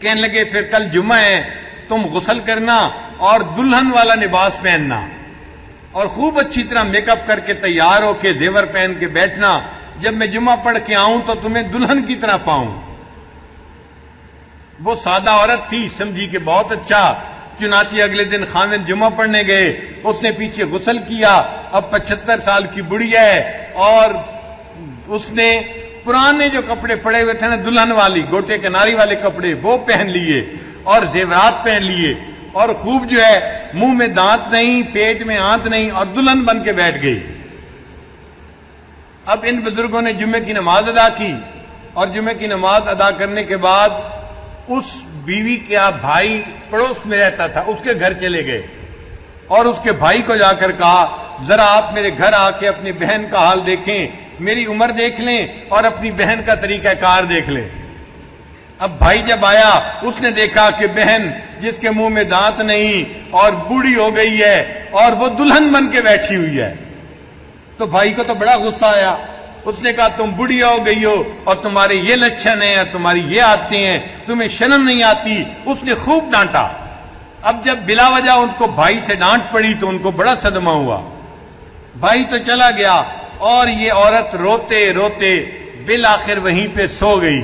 کہنے لگے پھر کل جمعہ ہے، تم غسل کرنا اور دلہن والا لباس پہننا، اور خوب اچھی طرح میک اپ کر کے تیار ہو کے زیور پہن کے بیٹھنا، جب میں جمعہ پڑھ کے آؤں تو تمہیں دلہن کی طرح پاؤں۔ وہ سادہ عورت تھی، سمجھی کہ بہت اچھا، چنانچہ اگلے دن خاوند جمعہ پڑھنے گئے، اس نے پیچھے غسل کیا، اب 75 سال کی بڑھیا ہے، اور اس نے پرانے جو کپڑے پڑے ہوئے تھے نا دلہن والی گوٹے کناری والے کپڑے وہ پہن لیے اور زیورات پہن لیے، اور خوب جو ہے منہ میں دانت نہیں، پیٹ میں آنت نہیں، اور دلہن بن کے بیٹھ گئی۔ اب ان بزرگوں نے جمعے کی نماز ادا کی، اور جمعے کی نماز ادا کرنے کے بعد اس بیوی کا بھائی پڑوس میں رہتا تھا، اس کے گھر چلے گئے اور اس کے بھائی کو جا کر کہا ذرا آپ میرے گھر آ کے اپنی بہن کا حال دیکھیں، میری عمر دیکھ لیں اور اپنی بہن کا طریقہ کار دیکھ لیں۔ اب بھائی جب آیا، اس نے دیکھا کہ بہن جس کے منہ میں دانت نہیں اور بوڑھی ہو گئی ہے اور وہ دلہن بن کے بیٹھی ہوئی ہے۔ تو بھائی کو تو بڑا غصہ آیا. اس نے کہا تم بڑھیا ہو گئی ہو اور تمہارے یہ لچھن ہیں اور تمہاری یہ عادتیں ہیں, تمہیں شرم نہیں آتی. اس نے خوب ڈانٹا. اب جب بلا وجہ ان کو بھائی سے ڈانٹ پڑی تو ان کو بڑا صدمہ ہوا. بھائی تو چلا گیا اور یہ عورت روتے روتے بالآخر وہیں پہ سو گئی.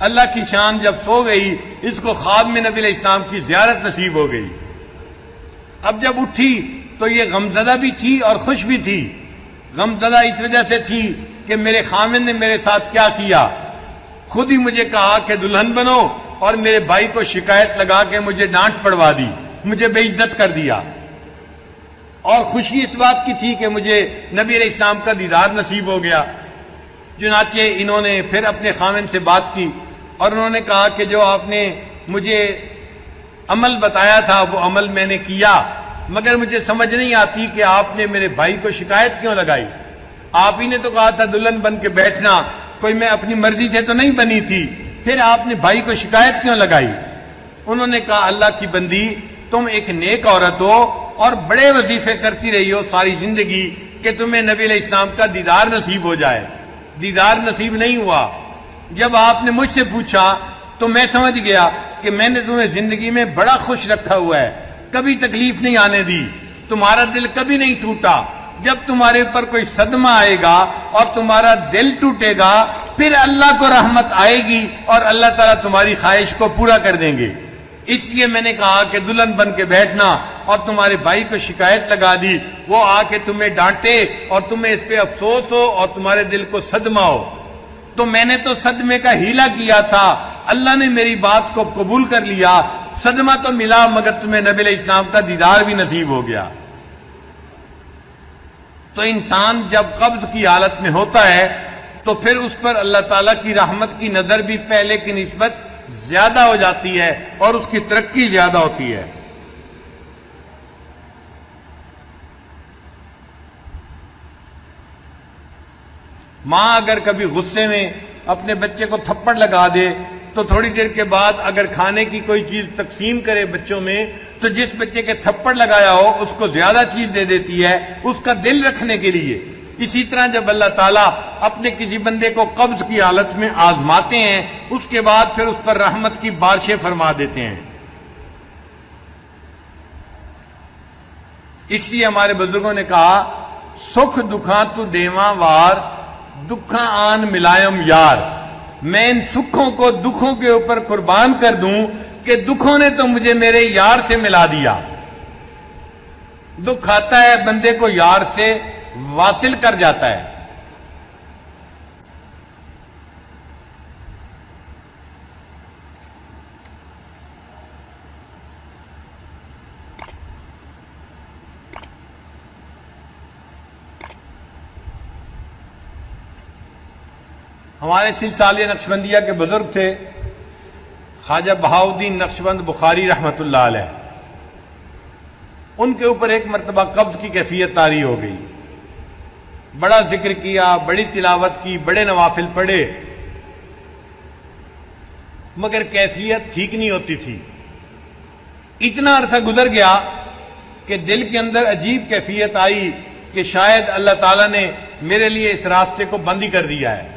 اللہ کی شان, جب سو گئی اس کو خواب میں نبی علیہ السلام کی زیارت نصیب ہو گئی. اب جب اٹھی تو یہ غمزدہ بھی تھی اور خوش بھی تھی. غمزدہ اس وجہ سے تھی کہ میرے خامن نے میرے ساتھ کیا کیا, خود ہی مجھے کہا کہ دلہن بنو اور میرے بھائی کو شکایت لگا کے مجھے ڈانٹ پڑوا دی, مجھے بے عزت کر دیا. اور خوشی اس بات کی تھی کہ مجھے نبی علیہ السلام کا دیدار نصیب ہو گیا. چنانچہ انہوں نے پھر اپنے خامن سے بات کی اور انہوں نے کہا کہ جو آپ نے مجھے عمل بتایا تھا وہ عمل میں نے کیا, مگر مجھے سمجھ نہیں آتی کہ آپ نے میرے بھائی کو شکایت کیوں لگائی. آپ ہی نے تو کہا تھا دلہن بن کے بیٹھنا, کوئی میں اپنی مرضی سے تو نہیں بنی تھی, پھر آپ نے بھائی کو شکایت کیوں لگائی. انہوں نے کہا اللہ کی بندی, تم ایک نیک عورت ہو اور بڑے وظیفے کرتی رہی ہو ساری زندگی کہ تمہیں نبی علیہ السلام کا دیدار نصیب ہو جائے. دیدار نصیب نہیں ہوا. جب آپ نے مجھ سے پوچھا تو میں سمجھ گیا کہ میں نے تمہیں زندگی میں بڑا خوش رکھا ہوا ہے, کبھی تکلیف نہیں آنے دی, تمہارا دل کبھی نہیں ٹوٹا. جب تمہارے اوپر کوئی صدمہ آئے گا اور تمہارا دل ٹوٹے گا پھر اللہ کو رحمت آئے گی اور اللہ تعالیٰ تمہاری خواہش کو پورا کر دیں گے. اس لیے میں نے کہا کہ دلہن بن کے بیٹھنا اور تمہارے بھائی کو شکایت لگا دی, وہ آ کے تمہیں ڈانٹے اور تمہیں اس پہ افسوس ہو اور تمہارے دل کو صدمہ ہو. تو میں نے تو صدمے کا ہیلا کیا تھا, اللہ نے میری بات کو قبول کر لیا. صدمہ تو ملا مگر تمہیں نبی علیہ السلام کا دیدار بھی نصیب ہو گیا. تو انسان جب قبض کی حالت میں ہوتا ہے تو پھر اس پر اللہ تعالیٰ کی رحمت کی نظر بھی پہلے کی نسبت زیادہ ہو جاتی ہے اور اس کی ترقی زیادہ ہوتی ہے. ماں اگر کبھی غصے میں اپنے بچے کو تھپڑ لگا دے تو تھوڑی دیر کے بعد اگر کھانے کی کوئی چیز تقسیم کرے بچوں میں تو جس بچے کے تھپڑ لگایا ہو اس کو زیادہ چیز دے دیتی ہے اس کا دل رکھنے کے لیے. اسی طرح جب اللہ تعالیٰ اپنے کسی بندے کو قبض کی حالت میں آزماتے ہیں اس کے بعد پھر اس پر رحمت کی بارشیں فرما دیتے ہیں. اس لیے ہمارے بزرگوں نے کہا سکھ دکھاں تو دیواں وار, دکھاں آن ملائم یار. میں ان سکھوں کو دکھوں کے اوپر قربان کر دوں کہ دکھوں نے تو مجھے میرے یار سے ملا دیا. دکھ آتا ہے بندے کو یار سے واصل کر جاتا ہے. ہمارے سلسلہ نقشبندیہ کے بزرگ تھے خواجہ بہاؤدین نقشبند بخاری رحمت اللہ علیہ. ان کے اوپر ایک مرتبہ قبض کی کیفیت طاری ہو گئی. بڑا ذکر کیا, بڑی تلاوت کی, بڑے نوافل پڑھے, مگر کیفیت ٹھیک نہیں ہوتی تھی. اتنا عرصہ گزر گیا کہ دل کے اندر عجیب کیفیت آئی کہ شاید اللہ تعالیٰ نے میرے لیے اس راستے کو بند ہی کر دیا ہے.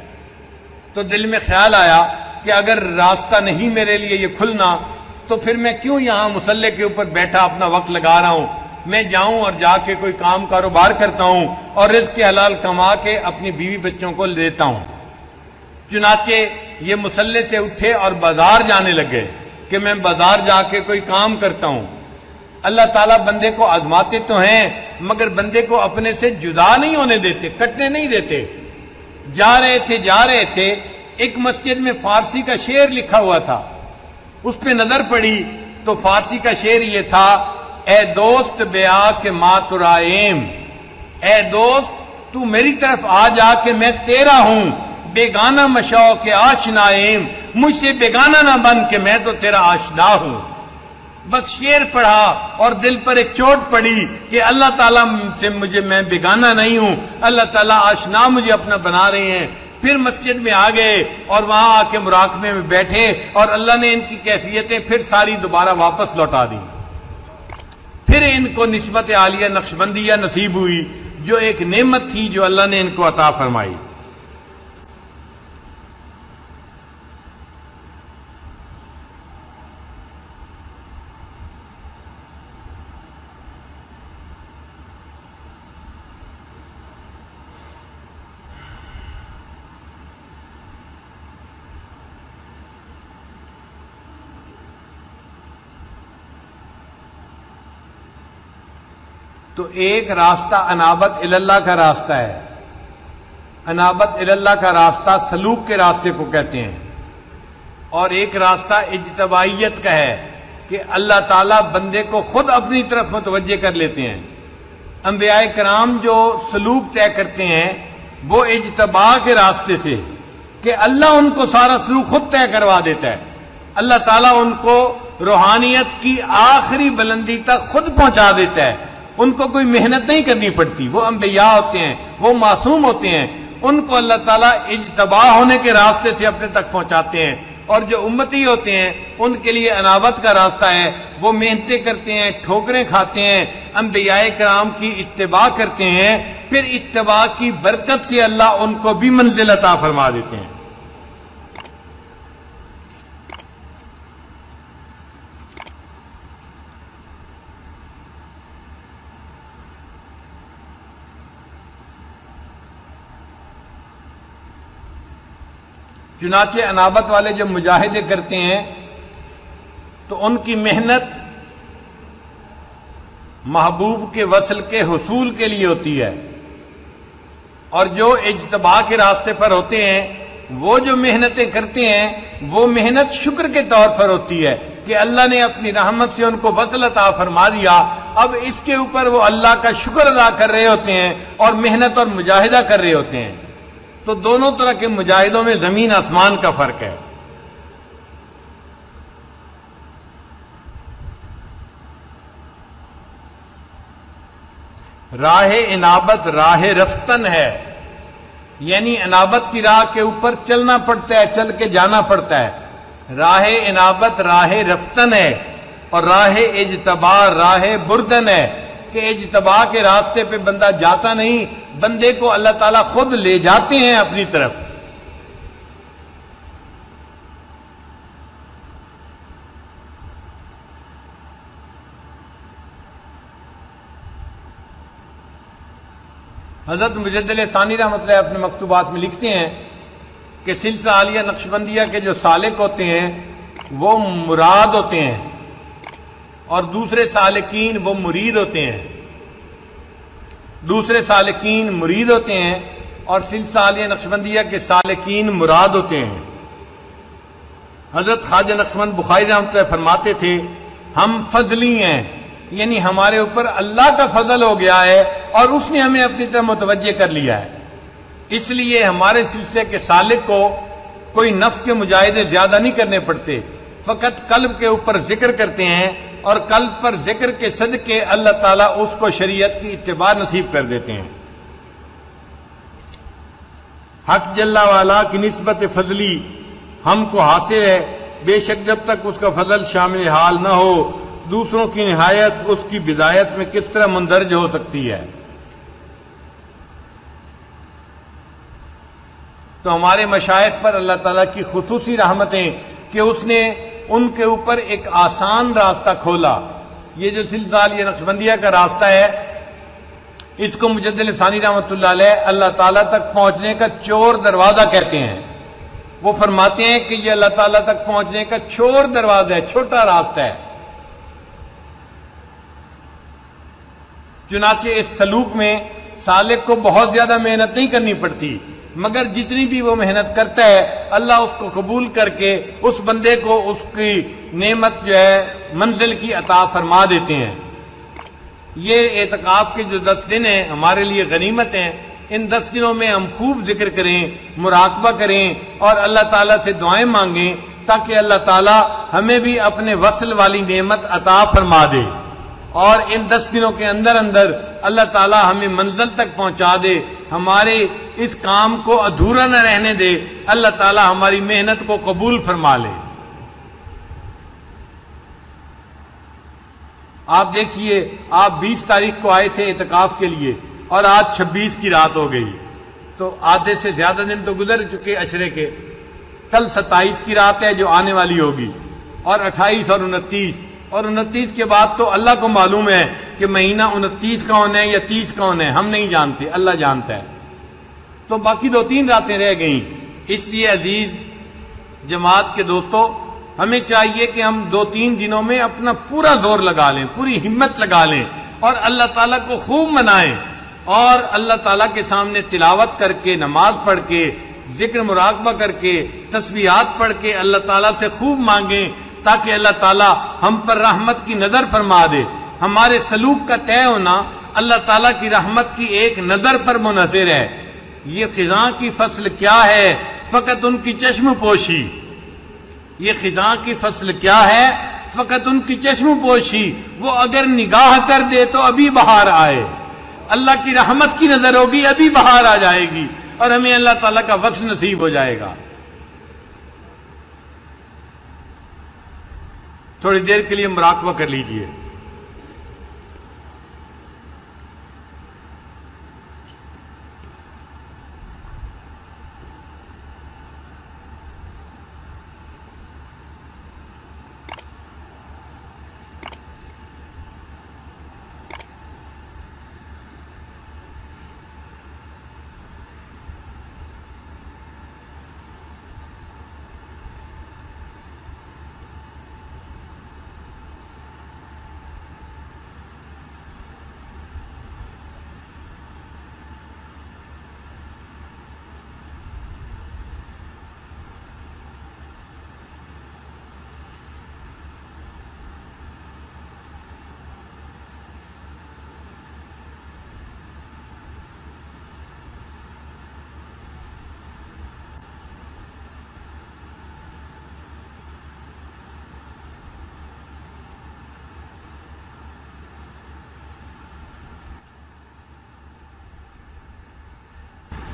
تو دل میں خیال آیا کہ اگر راستہ نہیں میرے لیے یہ کھلنا تو پھر میں کیوں یہاں مصلے کے اوپر بیٹھا اپنا وقت لگا رہا ہوں. میں جاؤں اور جا کے کوئی کام کاروبار کرتا ہوں اور رزق حلال کما کے اپنی بیوی بچوں کو دیتا ہوں. چنانچہ یہ مصلے سے اٹھے اور بازار جانے لگے کہ میں بازار جا کے کوئی کام کرتا ہوں. اللہ تعالیٰ بندے کو آزماتے تو ہیں مگر بندے کو اپنے سے جدا نہیں ہونے دیتے, کٹنے نہیں دیتے. جا رہے تھے ایک مسجد میں فارسی کا شعر لکھا ہوا تھا. اس پہ نظر پڑی تو فارسی کا شعر یہ تھا, اے دوست بیا کہ ماں ترائیم, اے دوست تو میری طرف آ جا کہ میں تیرا ہوں. بیگانہ مشو کے آشنائیم, مجھ سے بیگانہ نہ بن کہ میں تو تیرا آشنا ہوں. بس شعر پڑھا اور دل پر ایک چوٹ پڑی کہ اللہ تعالیٰ سے میں بیگانہ نہیں ہوں, اللہ تعالیٰ آشنا مجھے اپنا بنا رہے ہیں. پھر مسجد میں آ گئے اور وہاں آ کے مراقبے میں بیٹھے اور اللہ نے ان کی کیفیتیں پھر ساری دوبارہ واپس لوٹا دی. پھر ان کو نسبت عالیہ نقشبندیہ نصیب ہوئی. جو ایک نعمت تھی جو اللہ نے ان کو عطا فرمائی۔ تو ایک راستہ انابت اللہ کا راستہ ہے، انابت اللہ کا راستہ سلوک کے راستے کو کہتے ہیں، اور ایک راستہ اجتبائیت کا ہے کہ اللہ تعالیٰ بندے کو خود اپنی طرف متوجہ کر لیتے ہیں۔ انبیاء کرام جو سلوک طے کرتے ہیں وہ اجتبا کے راستے سے، کہ اللہ ان کو سارا سلوک خود طے کروا دیتا ہے، اللہ تعالیٰ ان کو روحانیت کی آخری بلندی تک خود پہنچا دیتا ہے، ان کو کوئی محنت نہیں کرنی پڑتی، وہ انبیاء ہوتے ہیں، وہ معصوم ہوتے ہیں، ان کو اللہ تعالیٰ اجتبا ہونے کے راستے سے اپنے تک پہنچاتے ہیں۔ اور جو امتی ہوتے ہیں ان کے لیے انابت کا راستہ ہے، وہ محنتیں کرتے ہیں، ٹھوکریں کھاتے ہیں، انبیاء کرام کی اتباع کرتے ہیں، پھر اتباع کی برکت سے اللہ ان کو بھی منزل عطا فرما دیتے ہیں۔ چنانچہ انابت والے جو مجاہدے کرتے ہیں تو ان کی محنت محبوب کے وصل کے حصول کے لیے ہوتی ہے، اور جو اجتباع کے راستے پر ہوتے ہیں وہ جو محنتیں کرتے ہیں وہ محنت شکر کے طور پر ہوتی ہے کہ اللہ نے اپنی رحمت سے ان کو وصل عطا فرما دیا، اب اس کے اوپر وہ اللہ کا شکر ادا کر رہے ہوتے ہیں اور محنت اور مجاہدہ کر رہے ہوتے ہیں۔ تو دونوں طرح کے مجاہدوں میں زمین آسمان کا فرق ہے۔ راہ انابت راہ رفتن ہے، یعنی انابت کی راہ کے اوپر چلنا پڑتا ہے، چل کے جانا پڑتا ہے۔ راہ انابت راہ رفتن ہے، اور راہ اجتبا راہ بردن ہے، کہ اجتبا کے راستے پہ بندہ جاتا نہیں، بندے کو اللہ تعالیٰ خود لے جاتے ہیں اپنی طرف۔ حضرت مجدد ثانی رحمۃ اللہ اپنے مکتوبات میں لکھتے ہیں کہ سلسلہ عالیہ نقشبندیہ کے جو سالک ہوتے ہیں وہ مراد ہوتے ہیں، اور دوسرے سالکین وہ مرید ہوتے ہیں، دوسرے سالکین مرید ہوتے ہیں، اور سلسلہ عالیہ نقشبندیہ کے سالکین مراد ہوتے ہیں۔ حضرت خواجہ نقشبند بخاری رحمۃ اللہ فرماتے تھے ہم فضلی ہیں، یعنی ہمارے اوپر اللہ کا فضل ہو گیا ہے اور اس نے ہمیں اپنی طرف متوجہ کر لیا ہے، اس لیے ہمارے سلسلے کے سالک کو کوئی نفس کے مجاہدے زیادہ نہیں کرنے پڑتے، فقط قلب کے اوپر ذکر کرتے ہیں، اور قلب پر ذکر کے صدقے اللہ تعالیٰ اس کو شریعت کی اتباع نصیب کر دیتے ہیں۔ حق جل والا کی نسبت فضلی ہم کو حاصل ہے، بے شک جب تک اس کا فضل شامل حال نہ ہو دوسروں کی نہایت اس کی بدایت میں کس طرح مندرج ہو سکتی ہے۔ تو ہمارے مشائخ پر اللہ تعالیٰ کی خصوصی رحمتیں کہ اس نے ان کے اوپر ایک آسان راستہ کھولا۔ یہ جو سلسلہ عالیہ نقشبندیہ کا راستہ ہے اس کو مجدد ثانی رحمۃ اللہ علیہ اللہ تعالیٰ تک پہنچنے کا چور دروازہ کہتے ہیں۔ وہ فرماتے ہیں کہ یہ اللہ تعالیٰ تک پہنچنے کا چور دروازہ ہے، چھوٹا راستہ ہے۔ چنانچہ اس سلوک میں سالک کو بہت زیادہ محنت نہیں کرنی پڑتی، مگر جتنی بھی وہ محنت کرتا ہے اللہ اس کو قبول کر کے اس بندے کو اس کی نعمت جو ہے منزل کی عطا فرما دیتے ہیں۔ یہ اعتکاف کے جو 10 دن ہیں ہمارے لیے غنیمت ہیں، ان 10 دنوں میں ہم خوب ذکر کریں، مراقبہ کریں اور اللہ تعالیٰ سے دعائیں مانگیں تاکہ اللہ تعالیٰ ہمیں بھی اپنے وصل والی نعمت عطا فرما دے، اور ان 10 دنوں کے اندر اندر اللہ تعالیٰ ہمیں منزل تک پہنچا دے، ہمارے اس کام کو ادھورا نہ رہنے دے، اللہ تعالیٰ ہماری محنت کو قبول فرما لے۔ آپ دیکھیے، آپ 20 تاریخ کو آئے تھے اعتکاف کے لیے اور آج 26 کی رات ہو گئی، تو آدھے سے زیادہ دن تو گزر چکے عشرے کے. کل 27 کی رات ہے جو آنے والی ہوگی، اور 28 اور 29، اور 29 کے بعد تو اللہ کو معلوم ہے کہ مہینہ 29 کون ہے یا 30 کون ہے، ہم نہیں جانتے، اللہ جانتا ہے. تو باقی 2-3 راتیں رہ گئیں. اس لیے عزیز جماعت کے دوستو، ہمیں چاہیے کہ ہم 2-3 دنوں میں اپنا پورا زور لگا لیں، پوری ہمت لگا لیں، اور اللہ تعالیٰ کو خوب منائیں، اور اللہ تعالیٰ کے سامنے تلاوت کر کے، نماز پڑھ کے، ذکر مراقبہ کر کے، تسبیحات پڑھ کے اللہ تعالیٰ سے خوب مانگیں، تاکہ اللہ تعالیٰ ہم پر رحمت کی نظر فرما دے. ہمارے سلوک کا طے ہونا اللہ تعالیٰ کی رحمت کی ایک نظر پر منحصر ہے. یہ خزاں کی فصل کیا ہے؟ فقط ان کی چشم پوشی. یہ خزاں کی فصل کیا ہے؟ فقط ان کی چشم پوشی. وہ اگر نگاہ کر دے تو ابھی بہار آئے. اللہ کی رحمت کی نظر ہوگی، ابھی بہار آ جائے گی، اور ہمیں اللہ تعالیٰ کا وصل نصیب ہو جائے گا. تھوڑی دیر کے لیے مراقبہ کر لیجئے.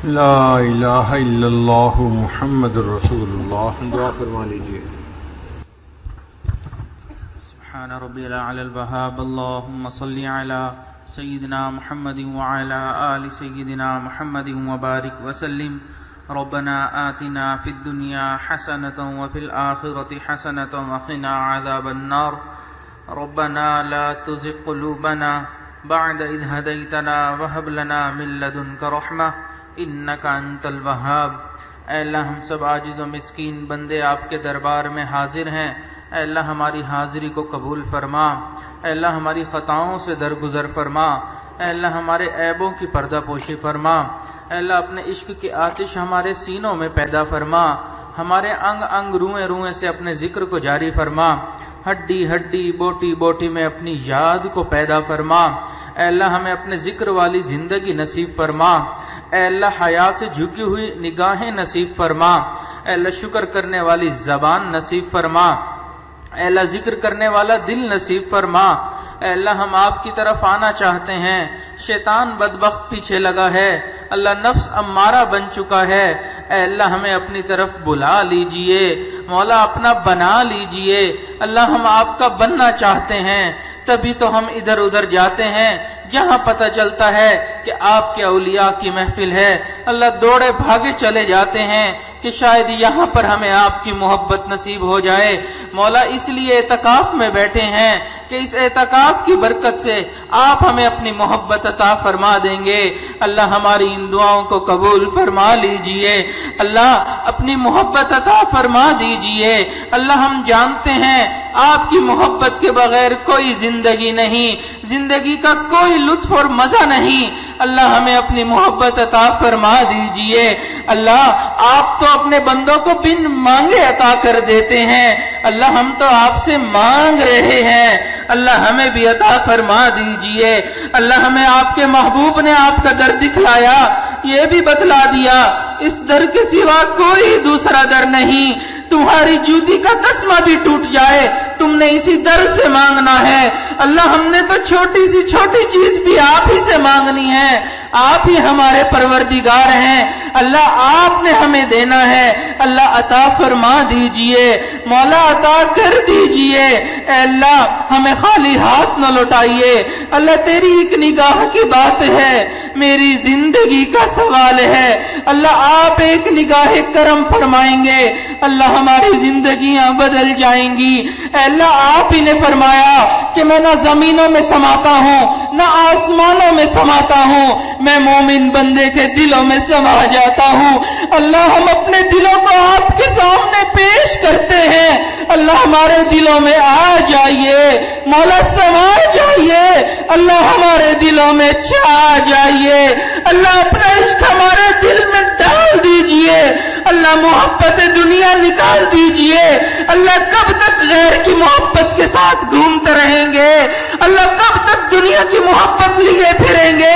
لا الہ الا اللہ محمد رسول اللہ. دعا فرما لیجیے. سبحان ربی الاعلی الوہاب. اللہم صلی علی سیدنا محمد وعلی آل سیدنا محمد وبارک وسلم. ربنا آتنا فی الدنیا حسنة وفی الآخرة حسنة وقنا عذاب النار. ربنا لا تزغ قلوبنا بعد اذ هدیتنا وهب لنا من لدنک رحمة انک انت الوہاب. اے اللہ ہم سب عاجز و مسکین بندے آپ کے دربار میں حاضر ہیں. اے اللہ ہماری حاضری کو قبول فرما. اے اللہ ہماری خطاؤں سے درگزر فرما. اے اللہ ہمارے عیبوں کی پردہ پوشی فرما. اے اللہ اپنے عشق کی آتش ہمارے سینوں میں پیدا فرما. ہمارے انگ انگ روئیں روئیں سے اپنے ذکر کو جاری فرما. ہڈی ہڈی بوٹی بوٹی میں اپنی یاد کو پیدا فرما. اے اللہ ہمیں اپنے ذکر والی زندگی نصیب فرما. اے اللہ حیا سے جھکی ہوئی نگاہیں نصیب فرما. اے اللہ شکر کرنے والی زبان نصیب فرما. اے اللہ ذکر کرنے والا دل نصیب فرما. اے اللہ ہم آپ کی طرف آنا چاہتے ہیں، شیطان بدبخت پیچھے لگا ہے، اللہ نفس امارہ بن چکا ہے. اے اللہ ہمیں اپنی طرف بلا لیجئے، مولا اپنا بنا لیجئے. اللہ ہم آپ کا بننا چاہتے ہیں، تبھی تو ہم ادھر ادھر جاتے ہیں جہاں پتہ چلتا ہے کہ آپ کے اولیاء کی محفل ہے. اللہ دوڑے بھاگے چلے جاتے ہیں کہ شاید یہاں پر ہمیں آپ کی محبت نصیب ہو جائے. مولا اس لیے اعتکاف میں بیٹھے ہیں کہ اس اعتکاف کی برکت سے آپ ہمیں اپنی محبت عطا فرما دیں گے. اللہ ہماری ان دعاؤں کو قبول فرما لیجئے. اللہ اپنی محبت عطا فرما دیجئے. اللہ ہم جانتے ہیں آپ کی محبت کے بغیر کوئی زندگی نہیں، زندگی کا کوئی لطف اور مزہ نہیں. اللہ ہمیں اپنی محبت عطا فرما دیجئے. اللہ آپ تو اپنے بندوں کو بن مانگے عطا کر دیتے ہیں. اللہ ہم تو آپ سے مانگ رہے ہیں، اللہ ہمیں بھی عطا فرما دیجئے. اللہ ہمیں آپ کے محبوب نے آپ کا در دکھلایا، یہ بھی بتلا دیا اس در کے سوا کوئی دوسرا در نہیں. تمہاری جوتی کا تسمہ بھی ٹوٹ جائے تم نے اسی در سے مانگنا ہے. اللہ ہم نے تو چھوٹی سی چھوٹی چیز بھی آپ ہی سے مانگنی ہے. آپ ہی ہمارے پروردگار ہیں، اللہ آپ نے ہمیں دینا ہے، اللہ عطا فرما دیجئے، مولا عطا کر دیجئے، اے اللہ ہمیں خالی ہاتھ نہ لوٹائیے، اللہ تیری ایک نگاہ کی بات ہے، میری زندگی کا سوال ہے، اللہ آپ ایک نگاہ کرم فرمائیں گے، اللہ ہماری زندگیاں بدل جائیں گی، اے اللہ آپ ہی نے فرمایا کہ میں نہ زمینوں میں سماتا ہوں نہ آسمانوں میں سماتا ہوں، میں مومن بندے کے دلوں میں سما جاتا ہوں، اللہ ہم اپنے دلوں کو آپ کے سامنے پیش کرتے ہیں، اللہ ہمارے دلوں میں آ جائیے، مولا سما جائیے، اللہ ہمارے دلوں میں چھا جائیے، اللہ اپنا عشق ہمارے دل میں ڈال دیجئے، اللہ محبت دنیا نکال دیجئے، اللہ کب تک غیر کی محبت کے ساتھ گھومتے رہیں گے، اللہ کب تک دنیا کی محبت لیے پھریں گے،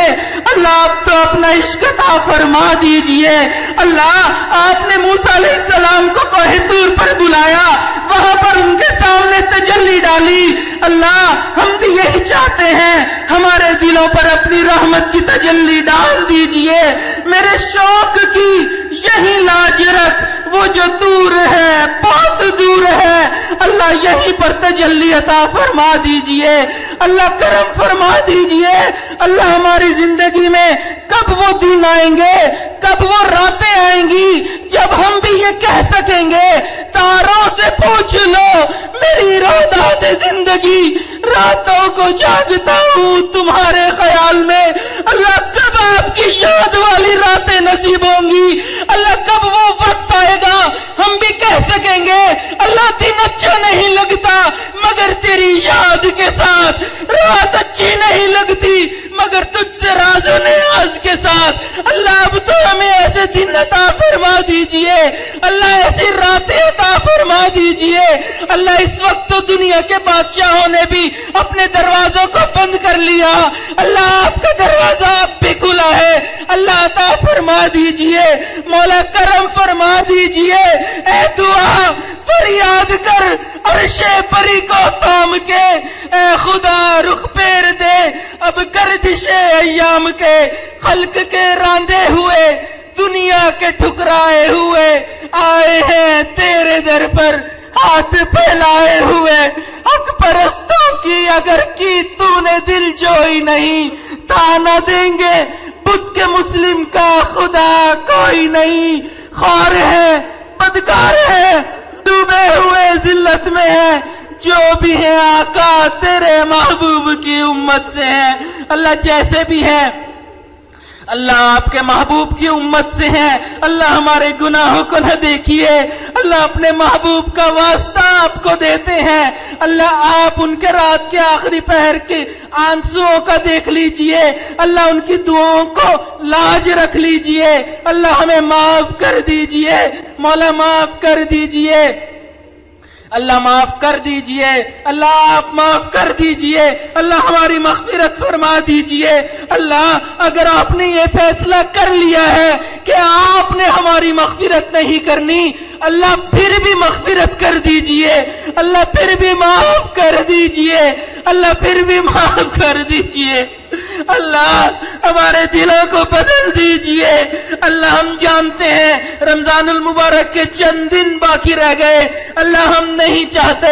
اللہ آپ تو اپنا عشق عطا فرما دیجئے، اللہ آپ نے موسیٰ علیہ السلام کو کوہ طور پر بلایا، وہاں پر ان کے سامنے تجلی ڈالی، اللہ ہم بھی یہی چاہتے ہیں، ہمارے دلوں پر اپنی رحمت کی تجلی ڈال دیجئے، میرے شوق کی یہی لاج رکھ، وہ جو دور ہے بہت دور ہے، اللہ یہیں پر تجلی عطا فرما دیجئے، اللہ کرم فرما دیجئے، اللہ ہماری زندگی میں کب وہ دن آئیں گے، کب وہ راتیں آئیں گی جب ہم بھی یہ کہہ سکیں گے، تاروں سے پوچھ لو میری رودات زندگی، راتوں کو جاگتا ہوں تمہارے خیال میں، اللہ کب آپ کی یاد والی راتیں نصیب ہوں گی، اللہ کب وہ وقت آئے گا ہم بھی کہہ سکیں گے اللہ دن اچھا نہیں لگتا مگر تیری یاد کے ساتھ، رات اچھی نہیں لگتی مگر تجھ سے راز و نیاز کے ساتھ، اللہ اب تو ہمیں ایسے دن عطا فرما دیجئے، اللہ ایسی راتیں عطا فرما دیجئے، اللہ اس وقت تو دنیا کے بادشاہوں نے بھی اپنے دروازوں کو بند کر لیا، اللہ آپ کا دروازہ اب بھی کھلا ہے، اللہ عطا فرما دیجئے، مولا کرم فرما دیجئے، اے دعا فریاد کر عرش بری کو تھام کے، اے خدا رخ پھیر دے اب گردش ایام کے، خلق کے راندے ہوئے دنیا کے ٹھکرائے ہوئے آئے ہیں تیرے در پر ہاتھ پھیلائے ہوئے، حق پرستوں کی اگر کی تو نے دل جوئی نہیں، تانا دیں گے بدھ کے مسلم کا خدا کوئی نہیں، خوار ہے بدکار ہے ڈوبے ہوئے ذلت میں ہے، جو بھی ہے آقا تیرے محبوب کی امت سے ہیں، اللہ جیسے بھی ہیں اللہ آپ کے محبوب کی امت سے ہیں، اللہ ہمارے گناہوں کو نہ دیکھیے، اللہ اپنے محبوب کا واسطہ آپ کو دیتے ہیں، اللہ آپ ان کے رات کے آخری پہر کے آنسوؤں کا دیکھ لیجئے، اللہ ان کی دعاؤں کو لاج رکھ لیجئے، اللہ ہمیں معاف کر دیجئے، مولا معاف کر دیجئے، اللہ معاف کر دیجئے، اللہ آپ معاف کر دیجئے، اللہ ہماری مغفرت فرما دیجئے، اللہ اگر آپ نے یہ فیصلہ کر لیا ہے کہ آپ نے ہماری مغفرت نہیں کرنی، اللہ پھر بھی مغفرت کر دیجئے، اللہ پھر بھی معاف کر دیجئے، اللہ پھر بھی معاف کر دیجئے، اللہ ہمارے دلوں کو بدل دیجئے، اللہ ہم جانتے ہیں رمضان المبارک کے چند دن باقی رہ گئے، اللہ ہم نہیں چاہتے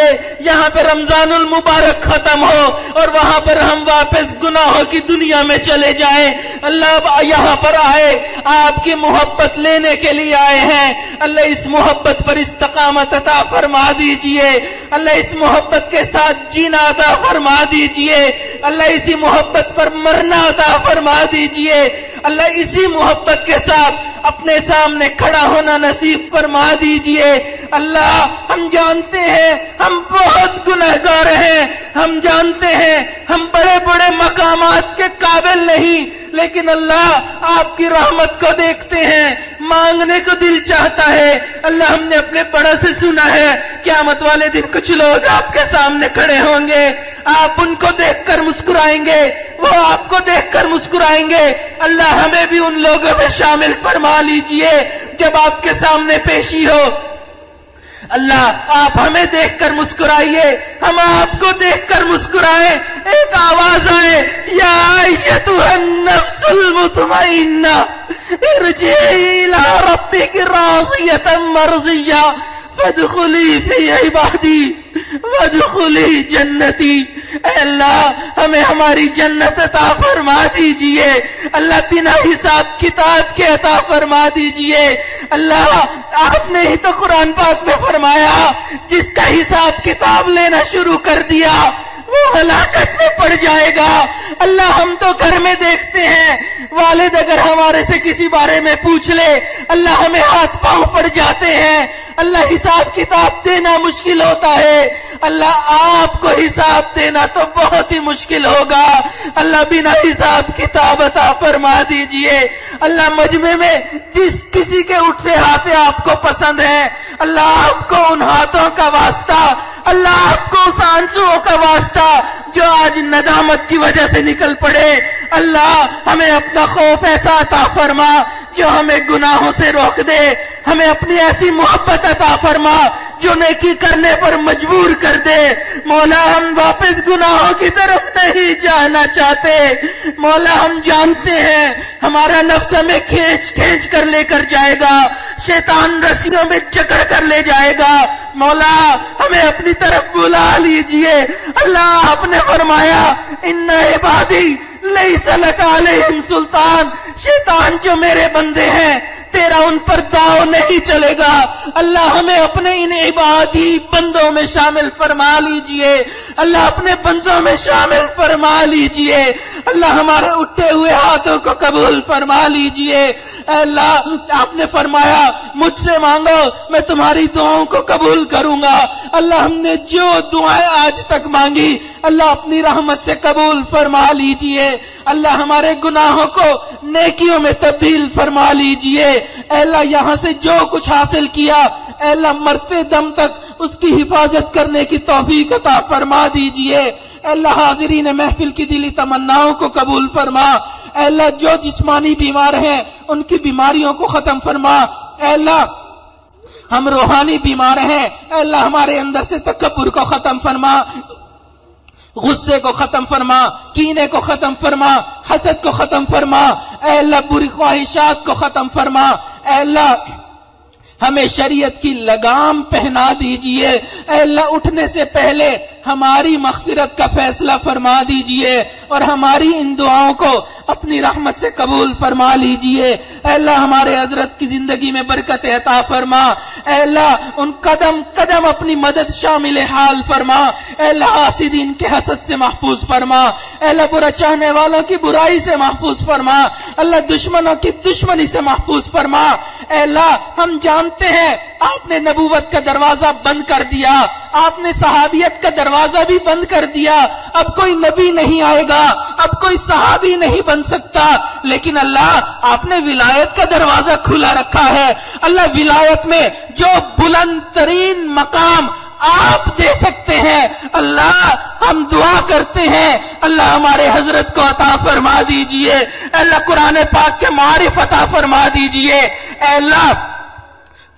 یہاں پہ رمضان المبارک ختم ہو اور وہاں پر ہم واپس گناہوں کی دنیا میں چلے جائیں، اللہ اب یہاں پر آئے آپ کی محبت لینے کے لیے آئے ہیں، اللہ اس محبت پر استقامت عطا فرما دیجئے، اللہ اس محبت کے ساتھ جینا عطا فرما دیجئے، اللہ اسی محبت پر مرنا عطا فرما دیجئے، اللہ اسی محبت کے ساتھ اپنے سامنے کھڑا ہونا نصیب فرما دیجئے، اللہ ہم جانتے ہیں ہم بہت گنہگار ہیں، ہم جانتے ہیں ہم بڑے بڑے مقامات کے قابل نہیں، لیکن اللہ آپ کی رحمت کو دیکھتے ہیں، مانگنے کو دل چاہتا ہے، اللہ ہم نے اپنے بڑوں سے سنا ہے قیامت والے دن کچھ لوگ آپ کے سامنے کھڑے ہوں گے، آپ ان کو دیکھ کر مسکرائیں گے، وہ آپ کو دیکھ کر مسکرائیں گے، اللہ ہمیں بھی ان لوگوں میں شامل فرما لیجئے جب آپ کے سامنے پیشی ہو، اللہ آپ ہمیں دیکھ کر مسکرائیے، ہم آپ کو دیکھ کر مسکرائیں، ایک آواز آئے یا ایتھا النفس المطمئنہ ارجعی الی ربک راضیۃ مرضیہ فادخلی فی عبادی وادخلی جنتی۔ اے اللہ ہمیں ہماری جنت عطا فرما دیجئے، اللہ بنا حساب کتاب کے عطا فرما دیجئے۔ اللہ آپ نے ہی تو قرآن پاک میں فرمایا جس کا حساب کتاب لینا شروع کر دیا وہ ہلاکت میں پڑ جائے گا۔ اللہ ہم تو گھر میں دیکھتے ہیں والد اگر ہمارے سے کسی بارے میں پوچھ لے اللہ ہمیں ہاتھ پاؤں پڑ جاتے ہیں، اللہ حساب کتاب دینا مشکل ہوتا ہے، اللہ آپ کو حساب دینا تو بہت ہی مشکل ہوگا۔ اللہ بنا حساب کتاب عطا فرما دیجئے۔ اللہ مجمع میں جس کسی کے اٹھے ہاتھ آپ کو پسند ہیں اللہ آپ کو ان ہاتھوں کا واسطہ، اللہ آپ کو اس آنسوؤں کا واسطہ جو آج ندامت کی وجہ سے نکل پڑے، اللہ ہمیں اپنا خوف ایسا عطا فرما جو ہمیں گناہوں سے روک دے، ہمیں اپنی ایسی محبت عطا فرما جو نیکی کرنے پر مجبور کر دے۔ مولا ہم واپس گناہوں کی طرف نہیں جانا چاہتے، مولا ہم جانتے ہیں ہمارا نفس ہمیں کھینچ کھینچ کر لے کر جائے گا، شیطان رسیوں میں جکڑ کر لے جائے گا، مولا ہمیں اپنی طرف بلا لیجئے۔ اللہ آپ نے فرمایا ان عبادی لیس لک علیہم سلطان، شیطان جو میرے بندے ہیں تیرا ان پر داؤ نہیں چلے گا۔ اللہ ہمیں اپنے ان عبادی بندوں میں شامل فرما لیجئے، اللہ اپنے بندوں میں شامل فرما لیجئے، اللہ ہمارے اٹھے ہوئے ہاتھوں کو قبول فرما لیجئے۔ اے اللہ آپ نے فرمایا مجھ سے مانگو میں تمہاری دعاؤں کو قبول کروں گا۔ اللہ ہم نے جو دعائیں آج تک مانگی اللہ اپنی رحمت سے قبول فرما لیجئے، اللہ ہمارے گناہوں کو نیکیوں میں تبدیل فرما لیجئے۔ اے اللہ یہاں سے جو کچھ حاصل کیا اے اللہ مرتے دم تک اس کی حفاظت کرنے کی توفیق عطا فرما دیجئے۔ اے اللہ حاضرین محفل کی دلی تمناؤں کو قبول فرما، اے اللہ جو جسمانی بیمار ہیں ان کی بیماریوں کو ختم فرما، اے اللہ ہم روحانی بیمار ہیں اے اللہ ہمارے اندر سے تکبر کو ختم فرما، غصے کو ختم فرما، کینے کو ختم فرما، حسد کو ختم فرما، اے اللہ بری خواہشات کو ختم فرما، اے اللہ ہمیں شریعت کی لگام پہنا دیجئے، اے اللہ اٹھنے سے پہلے ہماری مغفرت کا فیصلہ فرما دیجئے اور ہماری ان دعاؤں کو اپنی رحمت سے قبول فرما لیجئے۔ اے اللہ ہمارے حضرت کی زندگی میں برکت عطا فرما، اے اللہ ان قدم قدم اپنی مدد شامل حال فرما، اے اللہ حاسدین کے حسد سے محفوظ فرما، اے اللہ برا چاہنے والوں کی برائی سے محفوظ فرما، اللہ دشمنوں کی دشمنی سے محفوظ فرما۔ اے اللہ ہم جانتے ہیں آپ نے نبوت کا دروازہ بند کر دیا، آپ نے صحابیت کا دروازہ بھی بند کر دیا، اب کوئی نبی نہیں آئے گا، اب کوئی صحابی نہیں بن سکتا، لیکن اللہ آپ نے ولایت کا دروازہ کھلا رکھا ہے۔ اللہ ولایت میں جو بلند ترین مقام آپ دے سکتے ہیں اللہ ہم دعا کرتے ہیں اللہ ہمارے حضرت کو عطا فرما دیجئے، اللہ قرآن پاک کے معارف عطا فرما دیجئے، اے اللہ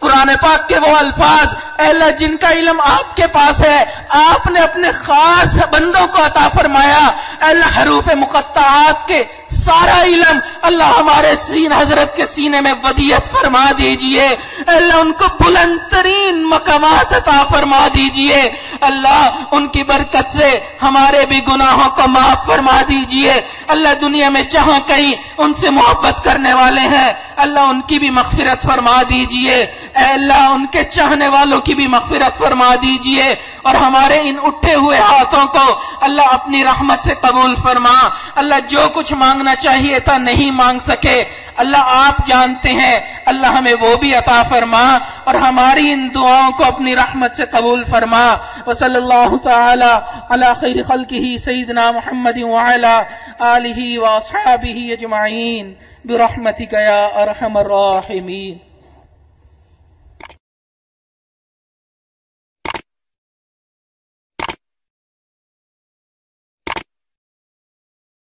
قرآن پاک کے وہ الفاظ اے اللہ جن کا علم آپ کے پاس ہے آپ نے اپنے خاص بندوں کو عطا فرمایا، اے اللہ حروف مقطعات کے سارا علم اللہ ہمارے حضرت کے سینے میں ودیعت فرما دیجئے، اے اللہ ان کو بلند ترین مقامات عطا فرما دیجئے، اللہ ان کی برکت سے ہمارے بھی گناہوں کو معاف فرما دیجئے، اللہ دنیا میں جہاں کہیں ان سے محبت کرنے والے ہیں اللہ ان کی بھی مغفرت فرما دیجئے، اے اللہ ان کے چاہنے والوں کی بھی مغفرت فرما دیجئے، اور ہمارے ان اٹھے ہوئے ہاتھوں کو اللہ اپنی رحمت سے قبول فرما، اللہ جو کچھ مانگنا چاہیے تھا نہیں مانگ سکے اللہ آپ جانتے ہیں، اللہ ہمیں وہ بھی عطا فرما اور ہماری ان دعاؤں کو اپنی رحمت سے قبول فرما۔ وصلی اللہ تعالی علی خیر خلقہ سیدنا محمد وعلی آلہ واصحابہ اجمعین برحمتک یا ارحم الراحمین۔